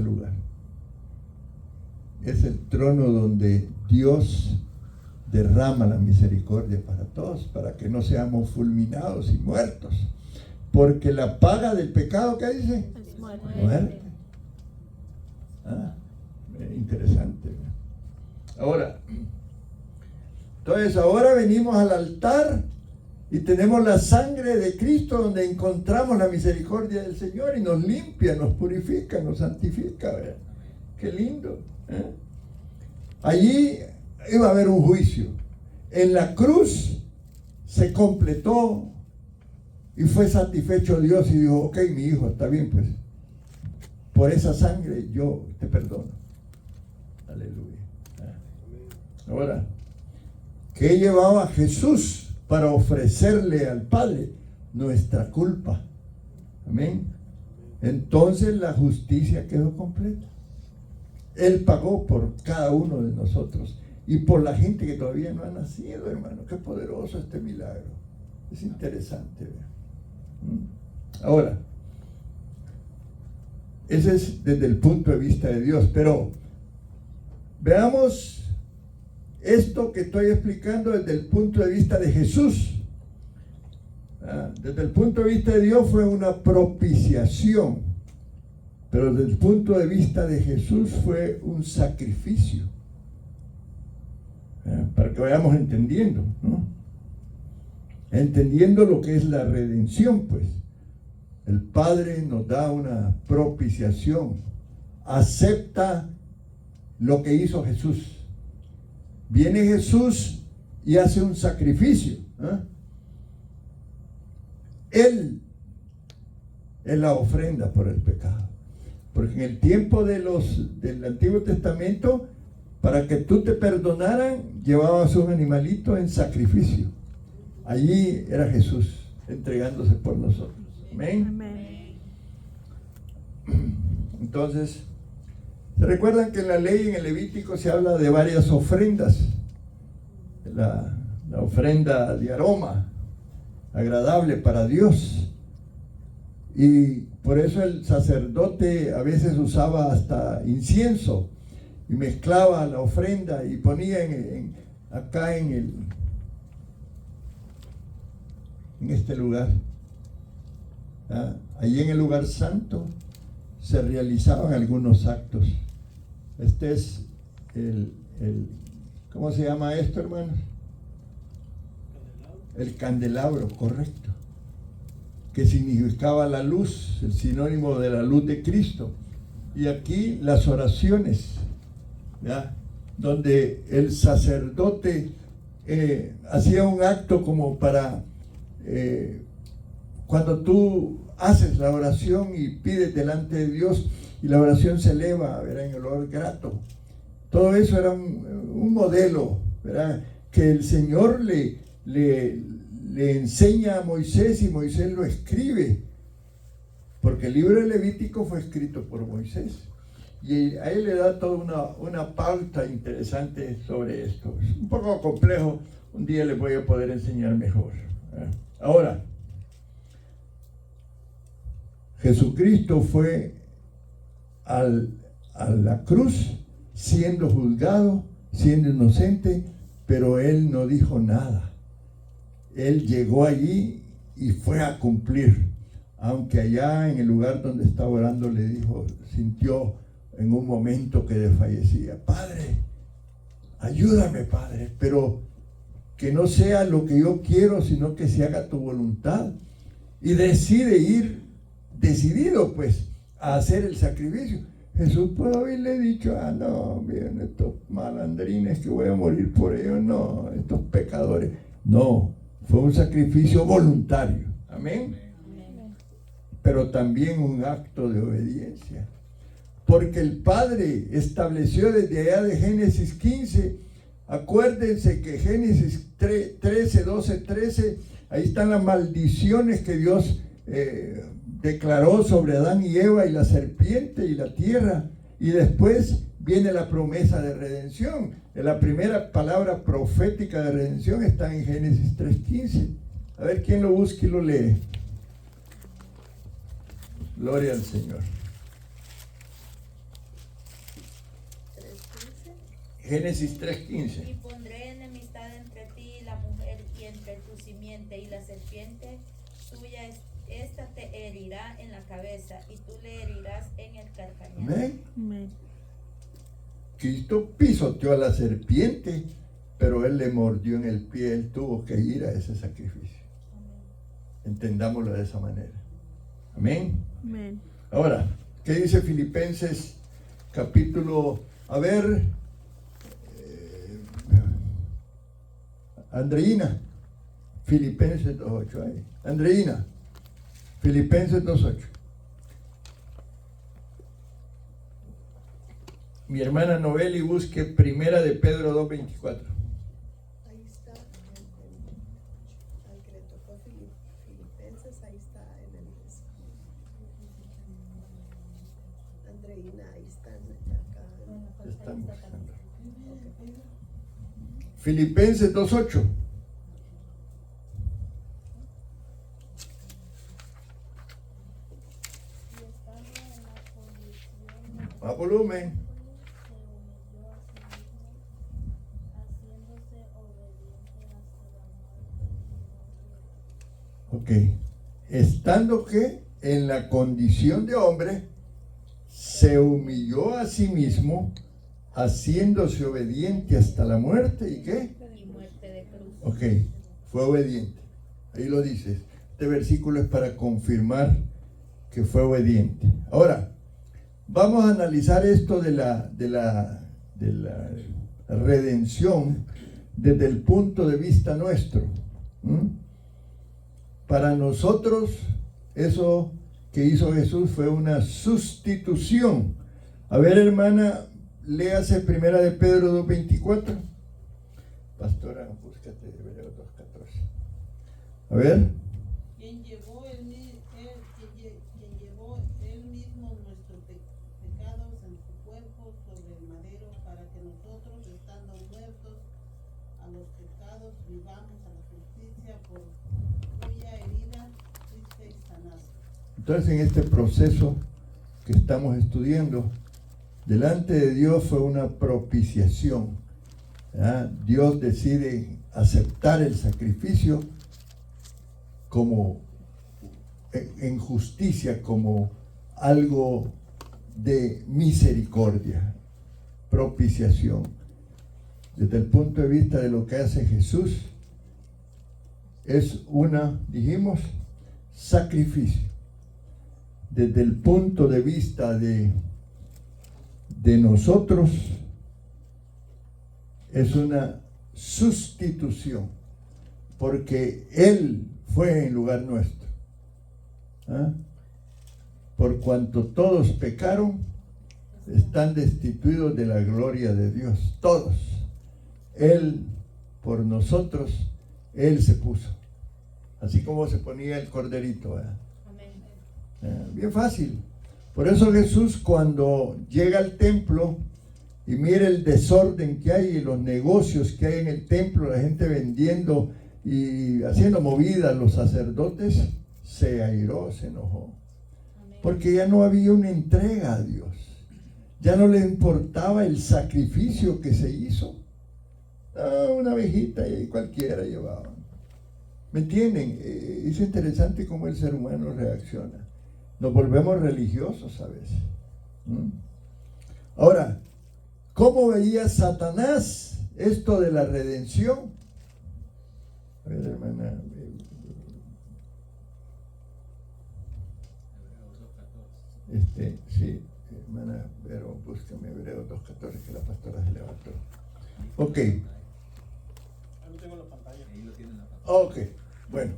S1: el trono donde Dios derrama la misericordia para todos, para que no seamos fulminados y muertos, porque la paga del pecado, ¿qué dice?
S3: Es muerte.
S1: Muerte. Interesante. Ahora venimos al altar y tenemos la sangre de Cristo, donde encontramos la misericordia del Señor y nos limpia, nos purifica, nos santifica. ¿Verdad? Qué lindo. Allí iba a haber un juicio. En la cruz se completó Y fue satisfecho Dios y dijo, ok, mi hijo, está bien, pues. Por esa sangre yo te perdono. Aleluya. Ahora, ¿qué llevaba Jesús para ofrecerle al Padre? Nuestra culpa. Amén. Entonces la justicia quedó completa. Él pagó por cada uno de nosotros y por la gente que todavía no ha nacido, hermano. Qué poderoso este milagro. Es interesante, ¿verdad? Ahora, ese es desde el punto de vista de Dios, pero veamos esto que estoy explicando desde el punto de vista de Jesús. Desde el punto de vista de Dios fue una propiciación, pero desde el punto de vista de Jesús fue un sacrificio. Para que vayamos entendiendo, ¿no? Entendiendo lo que es la redención, pues. El Padre nos da una propiciación, acepta lo que hizo Jesús. Viene Jesús y hace un sacrificio. Él es la ofrenda por el pecado. Porque en el tiempo del Antiguo Testamento, para que tú te perdonaran, llevabas un animalito en sacrificio. Allí era Jesús entregándose por nosotros. Amén.
S7: Amén.
S1: Entonces, ¿se recuerdan que en la ley, en el Levítico, se habla de varias ofrendas? La ofrenda de aroma agradable para Dios. Y por eso el sacerdote a veces usaba hasta incienso y mezclaba la ofrenda y ponía acá en este lugar. Allí en el lugar santo se realizaban algunos actos. Este es ¿cómo se llama esto, hermanos? El candelabro, correcto. Que significaba la luz, el sinónimo de la luz de Cristo. Y aquí las oraciones, ¿ya? Donde el sacerdote hacía un acto como para cuando tú haces la oración y pides delante de Dios y la oración se eleva, ¿verdad? En el olor grato. Todo eso era un modelo, ¿verdad? Que el Señor le enseña a Moisés y Moisés lo escribe, porque el libro de Levítico fue escrito por Moisés y a él le da toda una pauta interesante sobre esto. Es un poco complejo, un día les voy a poder enseñar mejor. Ahora, Jesucristo fue a la cruz siendo juzgado, siendo inocente, pero él no dijo nada. Él llegó allí y fue a cumplir, aunque allá en el lugar donde estaba orando le dijo, sintió en un momento que desfallecía, Padre, ayúdame, Padre, pero que no sea lo que yo quiero, sino que se haga tu voluntad. Y decide ir decidido, pues, a hacer el sacrificio. Jesús puede haberle dicho, no, miren estos malandrines que voy a morir por ellos, no, estos pecadores. No, fue un sacrificio voluntario. Amén. Pero también un acto de obediencia. Porque el Padre estableció desde allá de Génesis 15, acuérdense que Génesis 13, 12, 13, ahí están las maldiciones que Dios declaró sobre Adán y Eva y la serpiente y la tierra. Y después viene la promesa de redención. La primera palabra profética de redención está en Génesis 3:15. A ver quién lo busca y lo lee. Gloria al Señor. Génesis 3:15.
S3: Y pondré enemistad entre ti y la mujer, y entre tu simiente y la serpiente tuya, esta te herirá en la cabeza, y tú le herirás en el carcañal.
S1: Amén.
S7: Amén.
S1: Cristo pisoteó a la serpiente, pero él le mordió en el pie, él tuvo que ir a ese sacrificio. Entendámoslo de esa manera. Amén.
S7: Amén.
S1: Ahora, ¿qué dice Filipenses capítulo? A ver, Andreina, Filipenses 2:8 ahí. Andreina, Filipenses 2:8. Mi hermana Noeli busque Primera de Pedro 2:24.
S7: Ahí está, al que le tocó Filipenses, ahí está en el Andreina, ahí están acá.
S1: Están buscando. Filipenses 2:8.
S2: Y estando en la condición
S1: A volumen.
S2: se humilló a sí mismo, haciéndose obediente hasta la muerte y muerte.
S1: Ok. Estando que en la condición de hombre, se humilló a sí mismo, haciéndose obediente hasta la muerte. ¿Y qué?
S3: Y muerte de cruz.
S1: Ok, fue obediente. Ahí lo dices. Este versículo es para confirmar que fue obediente. Ahora, vamos a analizar esto de la redención desde el punto de vista nuestro. Para nosotros, eso que hizo Jesús fue una sustitución. A ver, hermana, léase Primera de Pedro 2:24. Pastora, búscate Hebreos 2:14. A ver.
S6: Quien llevó él mismo nuestros pecados en su cuerpo sobre el madero, para que nosotros, estando muertos a los pecados, vivamos a la justicia, por cuya herida fuisteis sanados.
S1: Entonces, en este proceso que estamos estudiando, delante de Dios fue una propiciación. ¿Verdad? Dios decide aceptar el sacrificio como en justicia, como algo de misericordia, propiciación. Desde el punto de vista de lo que hace Jesús, es dijimos, sacrificio. Desde el punto de vista de nosotros, es una sustitución, porque Él fue en lugar nuestro. ¿Ah? Por cuanto todos pecaron, están destituidos de la gloria de Dios. Todos. Él, por nosotros, Él se puso. Así como se ponía el corderito. ¿Verdad? Bien fácil. Por eso Jesús, cuando llega al templo y mira el desorden que hay y los negocios que hay en el templo, la gente vendiendo y haciendo movidas, los sacerdotes, se airó, se enojó. Porque ya no había una entrega a Dios. Ya no le importaba el sacrificio que se hizo. Una abejita y cualquiera llevaba. ¿Me entienden? Es interesante cómo el ser humano reacciona. Nos volvemos religiosos a veces. Ahora, ¿cómo veía Satanás esto de la redención? A ver, hermana. Sí, hermana, pero búscame Hebreos 2:14, que la pastora se levantó. Ok.
S8: Ahí lo tengo en la pantalla.
S4: Ahí lo tienen en la pantalla.
S1: Ok, bueno.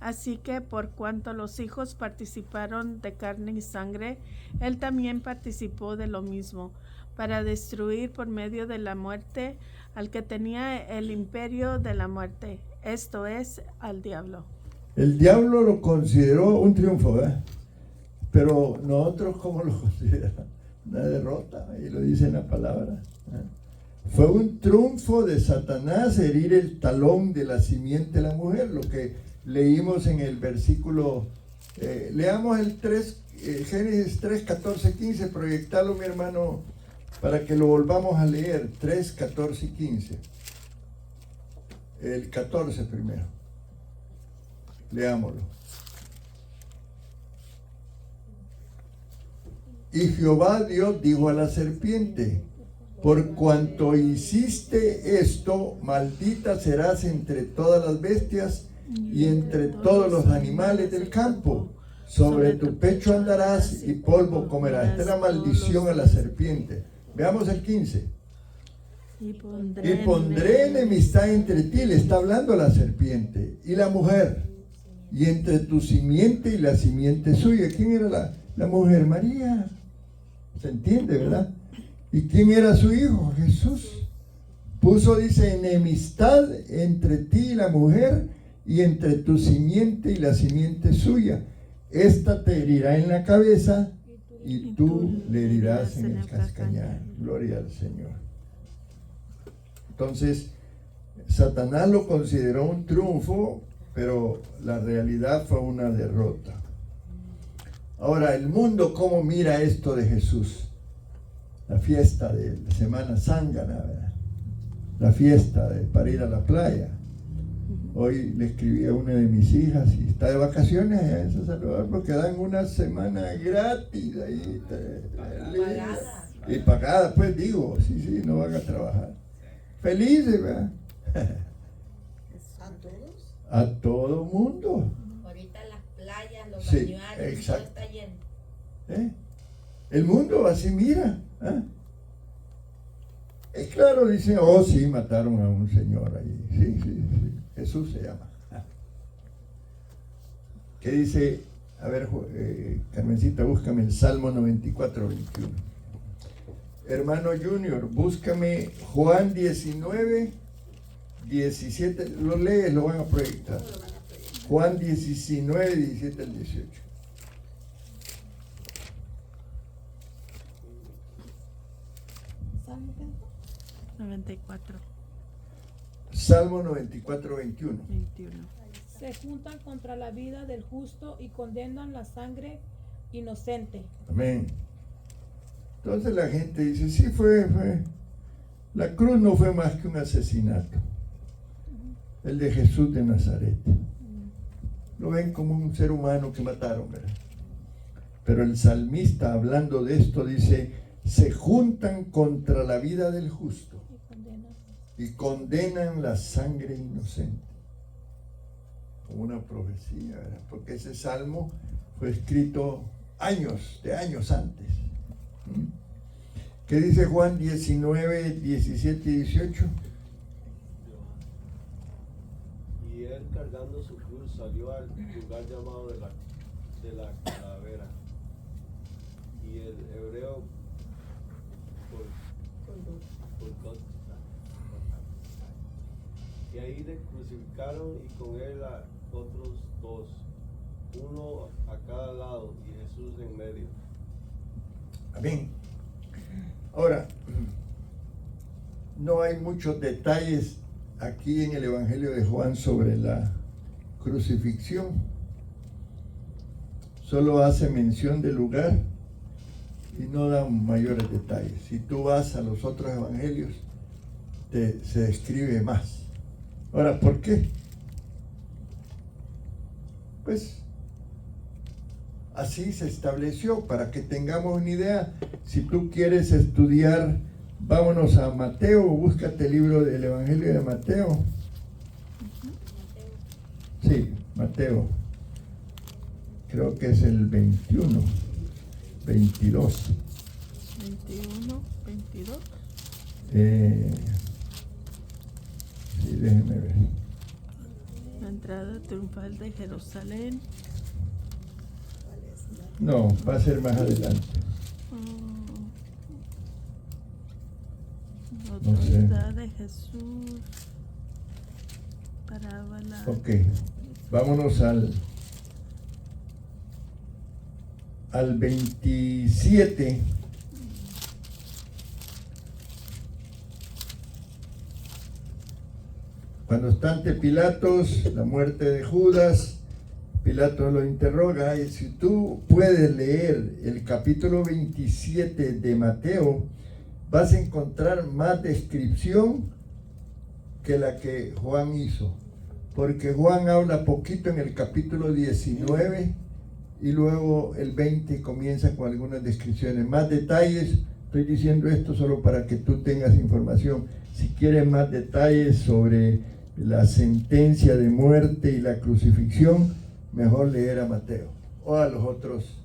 S9: Así que por cuanto los hijos participaron de carne y sangre, él también participó de lo mismo, para destruir por medio de la muerte al que tenía el imperio de la muerte, esto es, al diablo.
S1: El diablo lo consideró un triunfo, ¿verdad? Pero nosotros, ¿cómo lo consideramos? Una derrota, ahí lo dice en la palabra. Fue un triunfo de Satanás herir el talón de la simiente de la mujer, lo que leímos en el versículo, leamos el 3, Génesis 3, 14, 15, proyectalo, mi hermano, para que lo volvamos a leer, 3, 14 y 15. El 14 primero. Leámoslo. Y Jehová Dios dijo a la serpiente: por cuanto hiciste esto, maldita serás entre todas las bestias y entre todos los animales del campo. Sobre tu pecho andarás y polvo comerás. Esta es la maldición a la serpiente. Veamos el 15. Y pondré enemistad entre ti, le está hablando la serpiente, y la mujer, y entre tu simiente y la simiente suya. ¿Quién era la mujer? María. ¿Se entiende, verdad? ¿Y quién era su hijo? Jesús. Puso, dice, enemistad entre ti y la mujer, y entre tu simiente y la simiente suya. Esta te herirá en la cabeza y tú le herirás en el cascañar. Gloria al Señor. Entonces, Satanás lo consideró un triunfo, pero la realidad fue una derrota. Ahora, el mundo, ¿cómo mira esto de Jesús? La fiesta de Semana Zángana, ¿verdad? La fiesta para ir a la playa. Hoy le escribí a una de mis hijas y está de vacaciones allá en San Salvador porque dan una semana gratis ahí.
S3: Pagada.
S1: Y pagada, pues digo, sí, no van a trabajar. Felices, ¿verdad?
S7: ¿A todos?
S1: A todo mundo.
S3: Ahorita las playas, los
S1: Sí,
S3: bañuarios, todo
S1: exacto.
S3: está lleno.
S1: El mundo así mira. Es claro, dicen, oh sí, mataron a un señor ahí. Sí. Jesús se llama. ¿Qué dice? A ver, Carmencita, búscame el Salmo 94, 21. Hermano Junior, búscame Juan 19, 17. Lo lees, lo van a proyectar. Juan 19, 17 al 18.
S5: ¿Salmo qué?
S9: 94,
S1: Salmo 94, 21.
S9: 21.
S10: Se juntan contra la vida del justo y condenan la sangre inocente.
S1: Amén. Entonces la gente dice, sí fue. La cruz no fue más que un asesinato. El de Jesús de Nazaret. Lo ven como un ser humano que mataron, ¿verdad? Pero el salmista, hablando de esto, dice, se juntan contra la vida del justo y condenan la sangre inocente. Como una profecía, ¿verdad? Porque ese salmo fue escrito años antes. ¿Qué dice Juan 19, 17 y 18?
S11: Y él, cargando su cruz, salió al lugar llamado de la calavera, y el hebreo por y ahí le crucificaron, y con él a otros dos, uno a cada lado y Jesús en medio.
S1: Amén. Ahora, no hay muchos detalles aquí en el Evangelio de Juan sobre la crucifixión. Solo hace mención del lugar y no da mayores detalles. Si tú vas a los otros evangelios, se describe más. Ahora, ¿por qué? Pues así se estableció, para que tengamos una idea. Si tú quieres estudiar, vámonos a Mateo, búscate el libro del Evangelio de Mateo. Sí, Mateo. Creo que es el 21, 22.
S9: 21, 22.
S1: Sí, déjenme ver.
S9: La entrada triunfal de Jerusalén.
S1: No, va a ser más adelante.
S9: La
S1: No sé.
S9: autoridad de Jesús. Parábola.
S1: Ok, vámonos al 27. Cuando está ante Pilatos, la muerte de Judas, Pilatos lo interroga, y si tú puedes leer el capítulo 27 de Mateo, vas a encontrar más descripción que la que Juan hizo, porque Juan habla poquito en el capítulo 19 y luego el 20 comienza con algunas descripciones, más detalles. Estoy diciendo esto solo para que tú tengas información. Si quieres más detalles sobre la sentencia de muerte y la crucifixión, mejor leer a Mateo o a los otros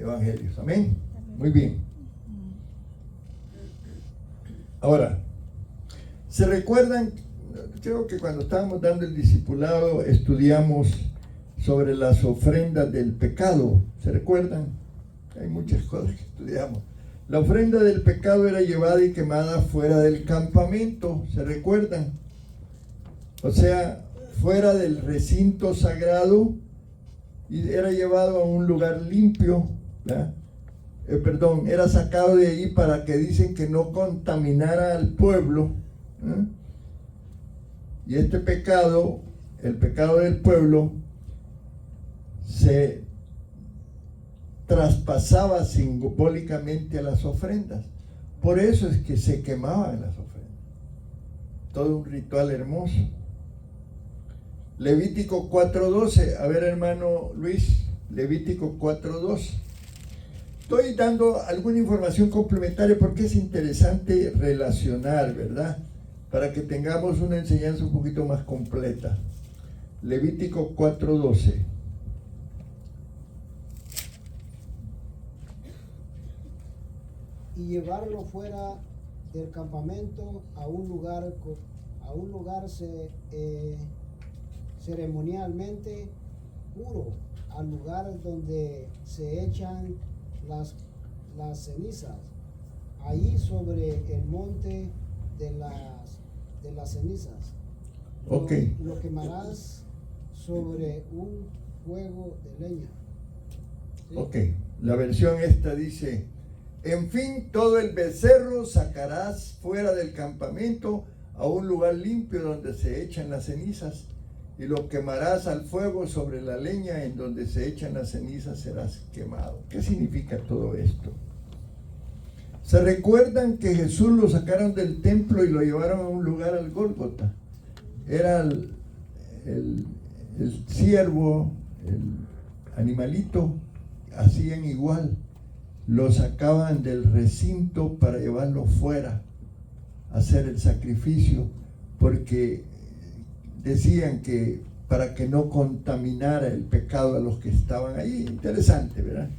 S1: evangelios. Amén. Muy bien. Ahora, ¿se recuerdan? Creo que cuando estábamos dando el discipulado estudiamos sobre las ofrendas del pecado. ¿Se recuerdan? Hay muchas cosas que estudiamos. La ofrenda del pecado era llevada y quemada fuera del campamento. ¿Se recuerdan? O sea, fuera del recinto sagrado, y era llevado a un lugar limpio, ¿verdad? Era sacado de ahí para que dicen que no contaminara al pueblo. Y este pecado, el pecado del pueblo, se traspasaba simbólicamente a las ofrendas. Por eso es que se quemaban las ofrendas. Todo un ritual hermoso. Levítico 4:12. A ver, hermano Luis, Levítico 4:12. Estoy dando alguna información complementaria porque es interesante relacionar, ¿verdad? Para que tengamos una enseñanza un poquito más completa. Levítico 4:12.
S12: Y llevarlo fuera del campamento a un lugar ceremonialmente puro, al lugar donde se echan las cenizas, ahí sobre el monte de las cenizas.
S1: Okay.
S12: Lo quemarás sobre un fuego de leña. ¿Sí?
S1: Ok, la versión esta dice: en fin, todo el becerro sacarás fuera del campamento a un lugar limpio donde se echan las cenizas, y lo quemarás al fuego sobre la leña en donde se echan las cenizas serás quemado. ¿Qué significa todo esto? ¿Se recuerdan que Jesús lo sacaron del templo y lo llevaron a un lugar, al Gólgota? Era el ciervo, el animalito, hacían igual. Lo sacaban del recinto para llevarlo fuera a hacer el sacrificio, porque decían que para que no contaminara el pecado a los que estaban ahí. Interesante, ¿verdad?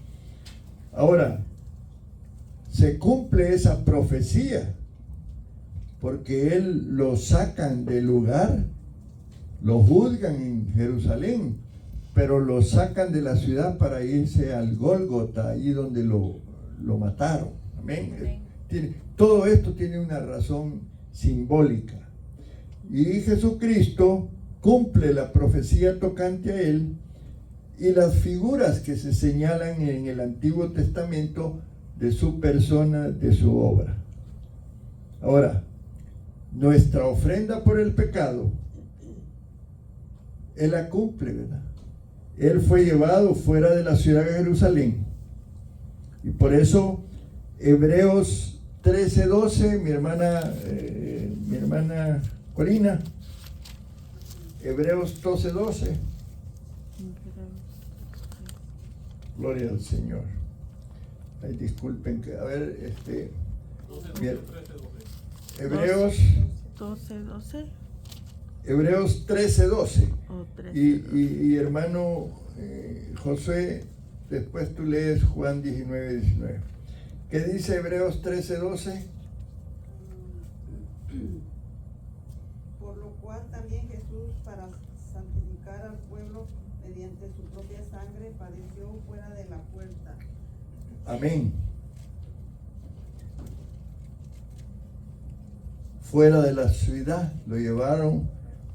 S1: Ahora, se cumple esa profecía, porque él lo sacan del lugar, lo juzgan en Jerusalén, pero lo sacan de la ciudad para irse al Gólgota, ahí donde lo mataron. Amén. Todo esto tiene una razón simbólica. Y Jesucristo cumple la profecía tocante a él, y las figuras que se señalan en el Antiguo Testamento de su persona, de su obra. Ahora, nuestra ofrenda por el pecado, él la cumple, ¿verdad? Él fue llevado fuera de la ciudad de Jerusalén. Y por eso Hebreos 13:12, mi hermana Corina, Hebreos 12:12. Gloria al Señor. Ay, disculpen que, a ver, Hebreos
S9: 12:12.
S1: Hebreos 13:12.
S9: Oh,
S1: Y hermano Josué, después tú lees Juan 19:19. ¿Qué dice Hebreos 13:12?
S6: Por lo cual también Jesús, para santificar al pueblo mediante su propia sangre, padeció fuera de la puerta.
S1: Amén. Fuera de la ciudad lo llevaron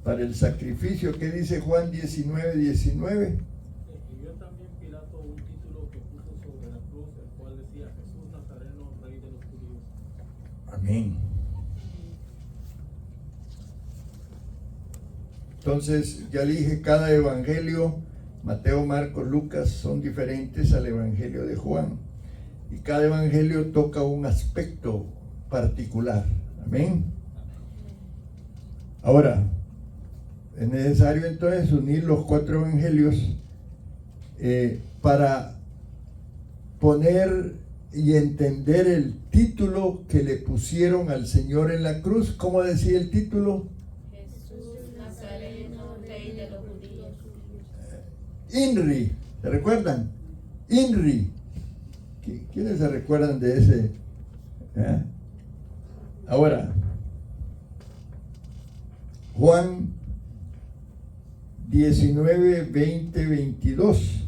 S1: para el sacrificio. ¿Qué dice Juan 19:19?
S8: Escribió también Pilato un título que puso sobre la cruz, el cual decía: Jesús Nazareno, Rey de los Judíos.
S1: Amén. Entonces, ya dije, cada evangelio, Mateo, Marcos, Lucas, son diferentes al evangelio de Juan. Y cada evangelio toca un aspecto particular. Amén. Ahora, es necesario entonces unir los 4 evangelios para poner y entender el título que le pusieron al Señor en la cruz. ¿Cómo decía el título?
S3: Jesús Nazareno, Rey de los Judíos.
S1: INRI, ¿se recuerdan? INRI. ¿Quiénes se recuerdan de ese? Ahora, Juan 19, 20, 22.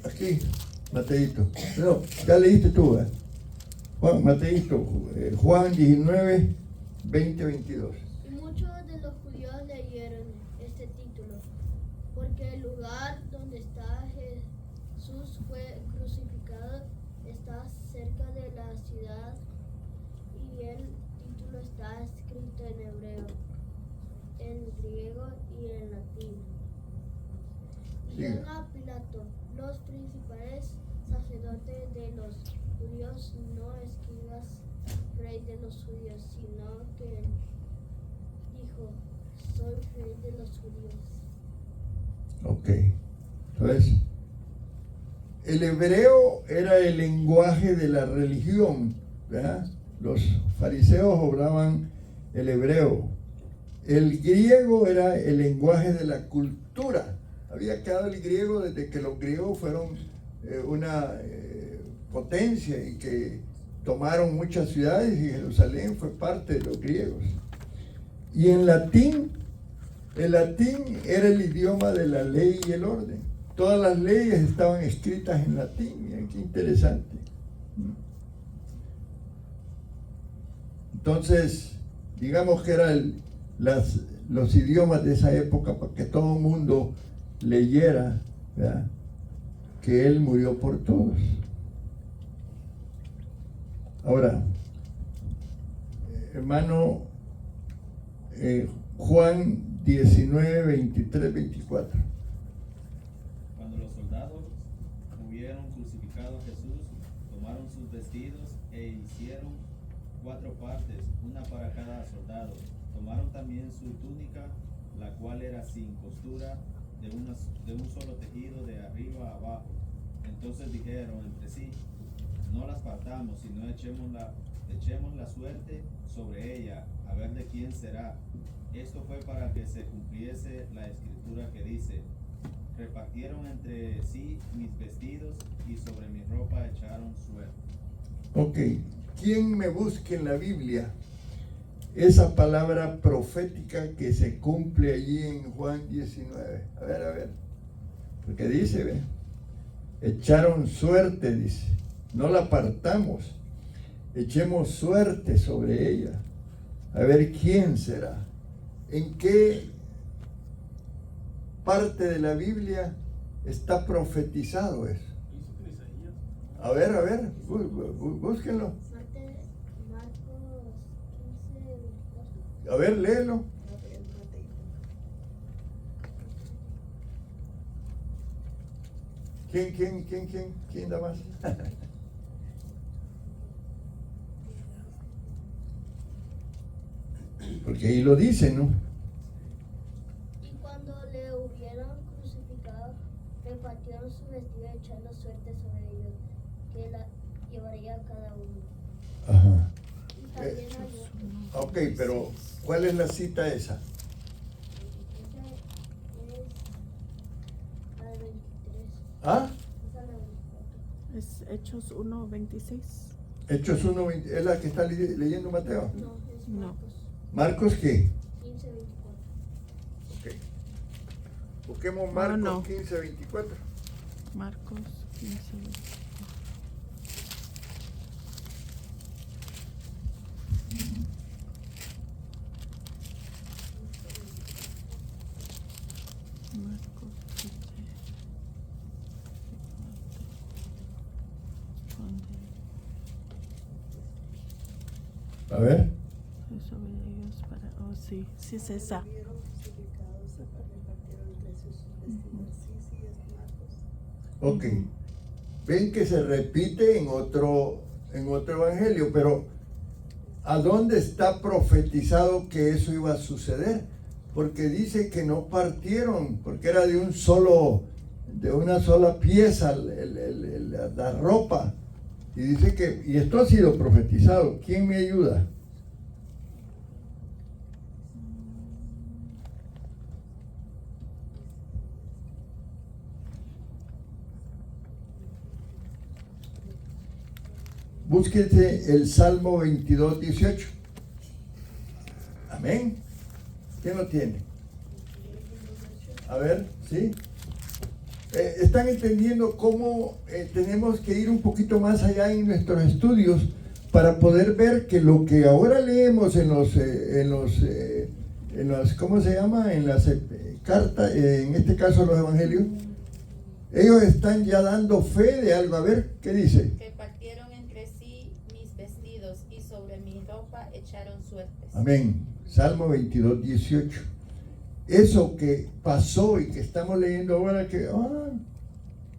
S1: Aquí, Mateito. No, ya leíste tú, ¿eh? Juan, Mateito, Juan 19, 20, 22.
S2: Y muchos de los judíos leyeron este título, porque el lugar donde está Jesús fue crucificado está cerca de la ciudad, y el título está escrito en hebreo, en griego y en latín. Dijeron a Pilato: los principales sacerdotes de los judíos no escribas rey de los judíos, sino que él dijo: soy rey de los judíos.
S1: Ok, entonces, el hebreo era el lenguaje de la religión, ¿verdad? Los fariseos hablaban el hebreo. El griego era el lenguaje de la cultura. Había quedado el griego desde que los griegos fueron una potencia y que tomaron muchas ciudades, y Jerusalén fue parte de los griegos. Y en latín, el latín era el idioma de la ley y el orden. Todas las leyes estaban escritas en latín. Miren qué interesante. Entonces, digamos que eran los idiomas de esa época para que todo el mundo leyera, ¿verdad?, que Él murió por todos. Ahora, hermano, Juan 19, 23, 24.
S4: Cuando los soldados hubieron crucificado a Jesús, tomaron sus vestidos e hicieron 4 partes, una para cada soldado. Tomaron también su túnica, la cual era sin costura, de un solo tejido de arriba a abajo. Entonces dijeron entre sí: no las partamos, sino echemos la suerte sobre ella, a ver de quién será. Esto fue para que se cumpliese la escritura que dice: repartieron entre sí mis vestidos y sobre mi ropa echaron suerte.
S1: Ok, ¿quién me busque en la Biblia esa palabra profética que se cumple allí en Juan 19? A ver, porque dice, ve, echaron suerte, dice, no la apartamos, echemos suerte sobre ella, a ver quién será. ¿En qué parte de la Biblia está profetizado eso? A ver, búsquenlo. A ver, léelo. ¿Quién da más? Porque ahí lo dice, ¿no?
S2: Y cuando le hubieron crucificado, repartieron su vestido echando suerte sobre ellos, que la llevaría cada uno.
S1: Ajá.
S2: Y también hay
S1: Ok, pero ¿cuál es la cita esa?
S2: esa es la de 23.
S1: ¿Ah?
S2: Esa es la de 24.
S9: Es Hechos 1:26.
S1: Hechos 1:20, ¿es la que está leyendo Mateo?
S2: No, es
S9: No.
S2: Marcos.
S1: ¿Marcos qué?
S2: 15:24.
S1: Ok. Busquemos Marcos
S9: no.
S1: 15:24.
S9: Marcos 15:24. Marcos 15:24.
S1: A ver.
S9: Eso ellos para. Oh, sí, sí es esa.
S7: Vieron crucificados, repartieron entre sus vestidos. Sí, es Marcos.
S1: Ok. Ven que se repite en otro evangelio, pero ¿a dónde está profetizado que eso iba a suceder? Porque dice que no partieron, porque era de una sola pieza la ropa. Y dice que, y esto ha sido profetizado. ¿Quién me ayuda? Búsquese el Salmo 22:18. Amén. ¿Quién lo tiene? A ver, ¿sí? ¿Están entendiendo cómo tenemos que ir un poquito más allá en nuestros estudios para poder ver que lo que ahora leemos en las ¿cómo se llama? En las cartas, en este caso los evangelios, ellos están ya dando fe de algo. A ver, ¿qué dice?
S3: Que partieron entre sí mis vestidos y sobre mi ropa echaron suertes.
S1: Amén. Salmo 22, 18. Eso que pasó y que estamos leyendo ahora, que,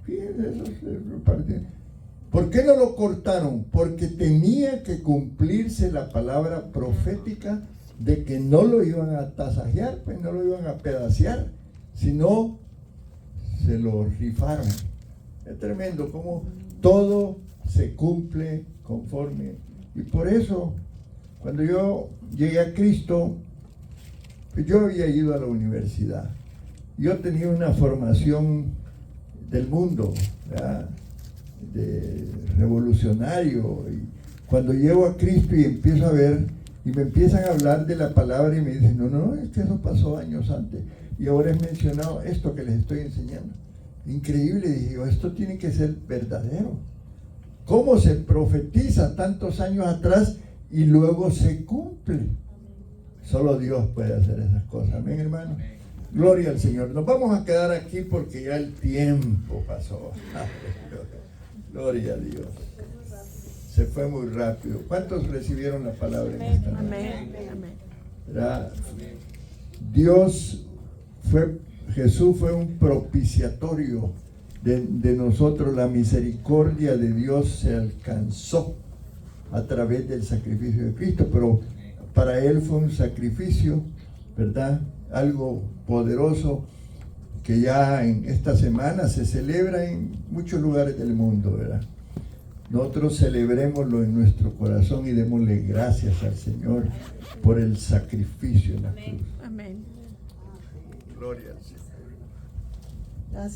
S1: fíjense, eso se parte. ¿Por qué no lo cortaron? Porque tenía que cumplirse la palabra profética de que no lo iban a tasajear, pues no lo iban a pedacear, sino se lo rifaron. Es tremendo como todo se cumple conforme. Y por eso, cuando yo llegué a Cristo, yo había ido a la universidad. Yo tenía una formación del mundo, ¿verdad? De revolucionario. Y cuando llego a Cristo y empiezo a ver, y me empiezan a hablar de la palabra y me dicen, no, es que eso pasó años antes. Y ahora es mencionado esto que les estoy enseñando. Increíble, dije yo, esto tiene que ser verdadero. ¿Cómo se profetiza tantos años atrás y luego se cumple? Solo Dios puede hacer esas cosas. Amén, hermano. Gloria al Señor. Nos vamos a quedar aquí porque ya el tiempo pasó. Gloria a Dios. Se fue muy rápido. ¿Cuántos recibieron la palabra en esta noche?
S9: Amén.
S1: ¿Verdad? Jesús fue un propiciatorio de nosotros. La misericordia de Dios se alcanzó a través del sacrificio de Cristo, pero para Él fue un sacrificio, ¿verdad? Algo poderoso que ya en esta semana se celebra en muchos lugares del mundo, ¿verdad? Nosotros celebrémoslo en nuestro corazón y démosle gracias al Señor por el sacrificio en la cruz.
S9: Amén.
S1: Gloria al Señor.
S7: Gracias.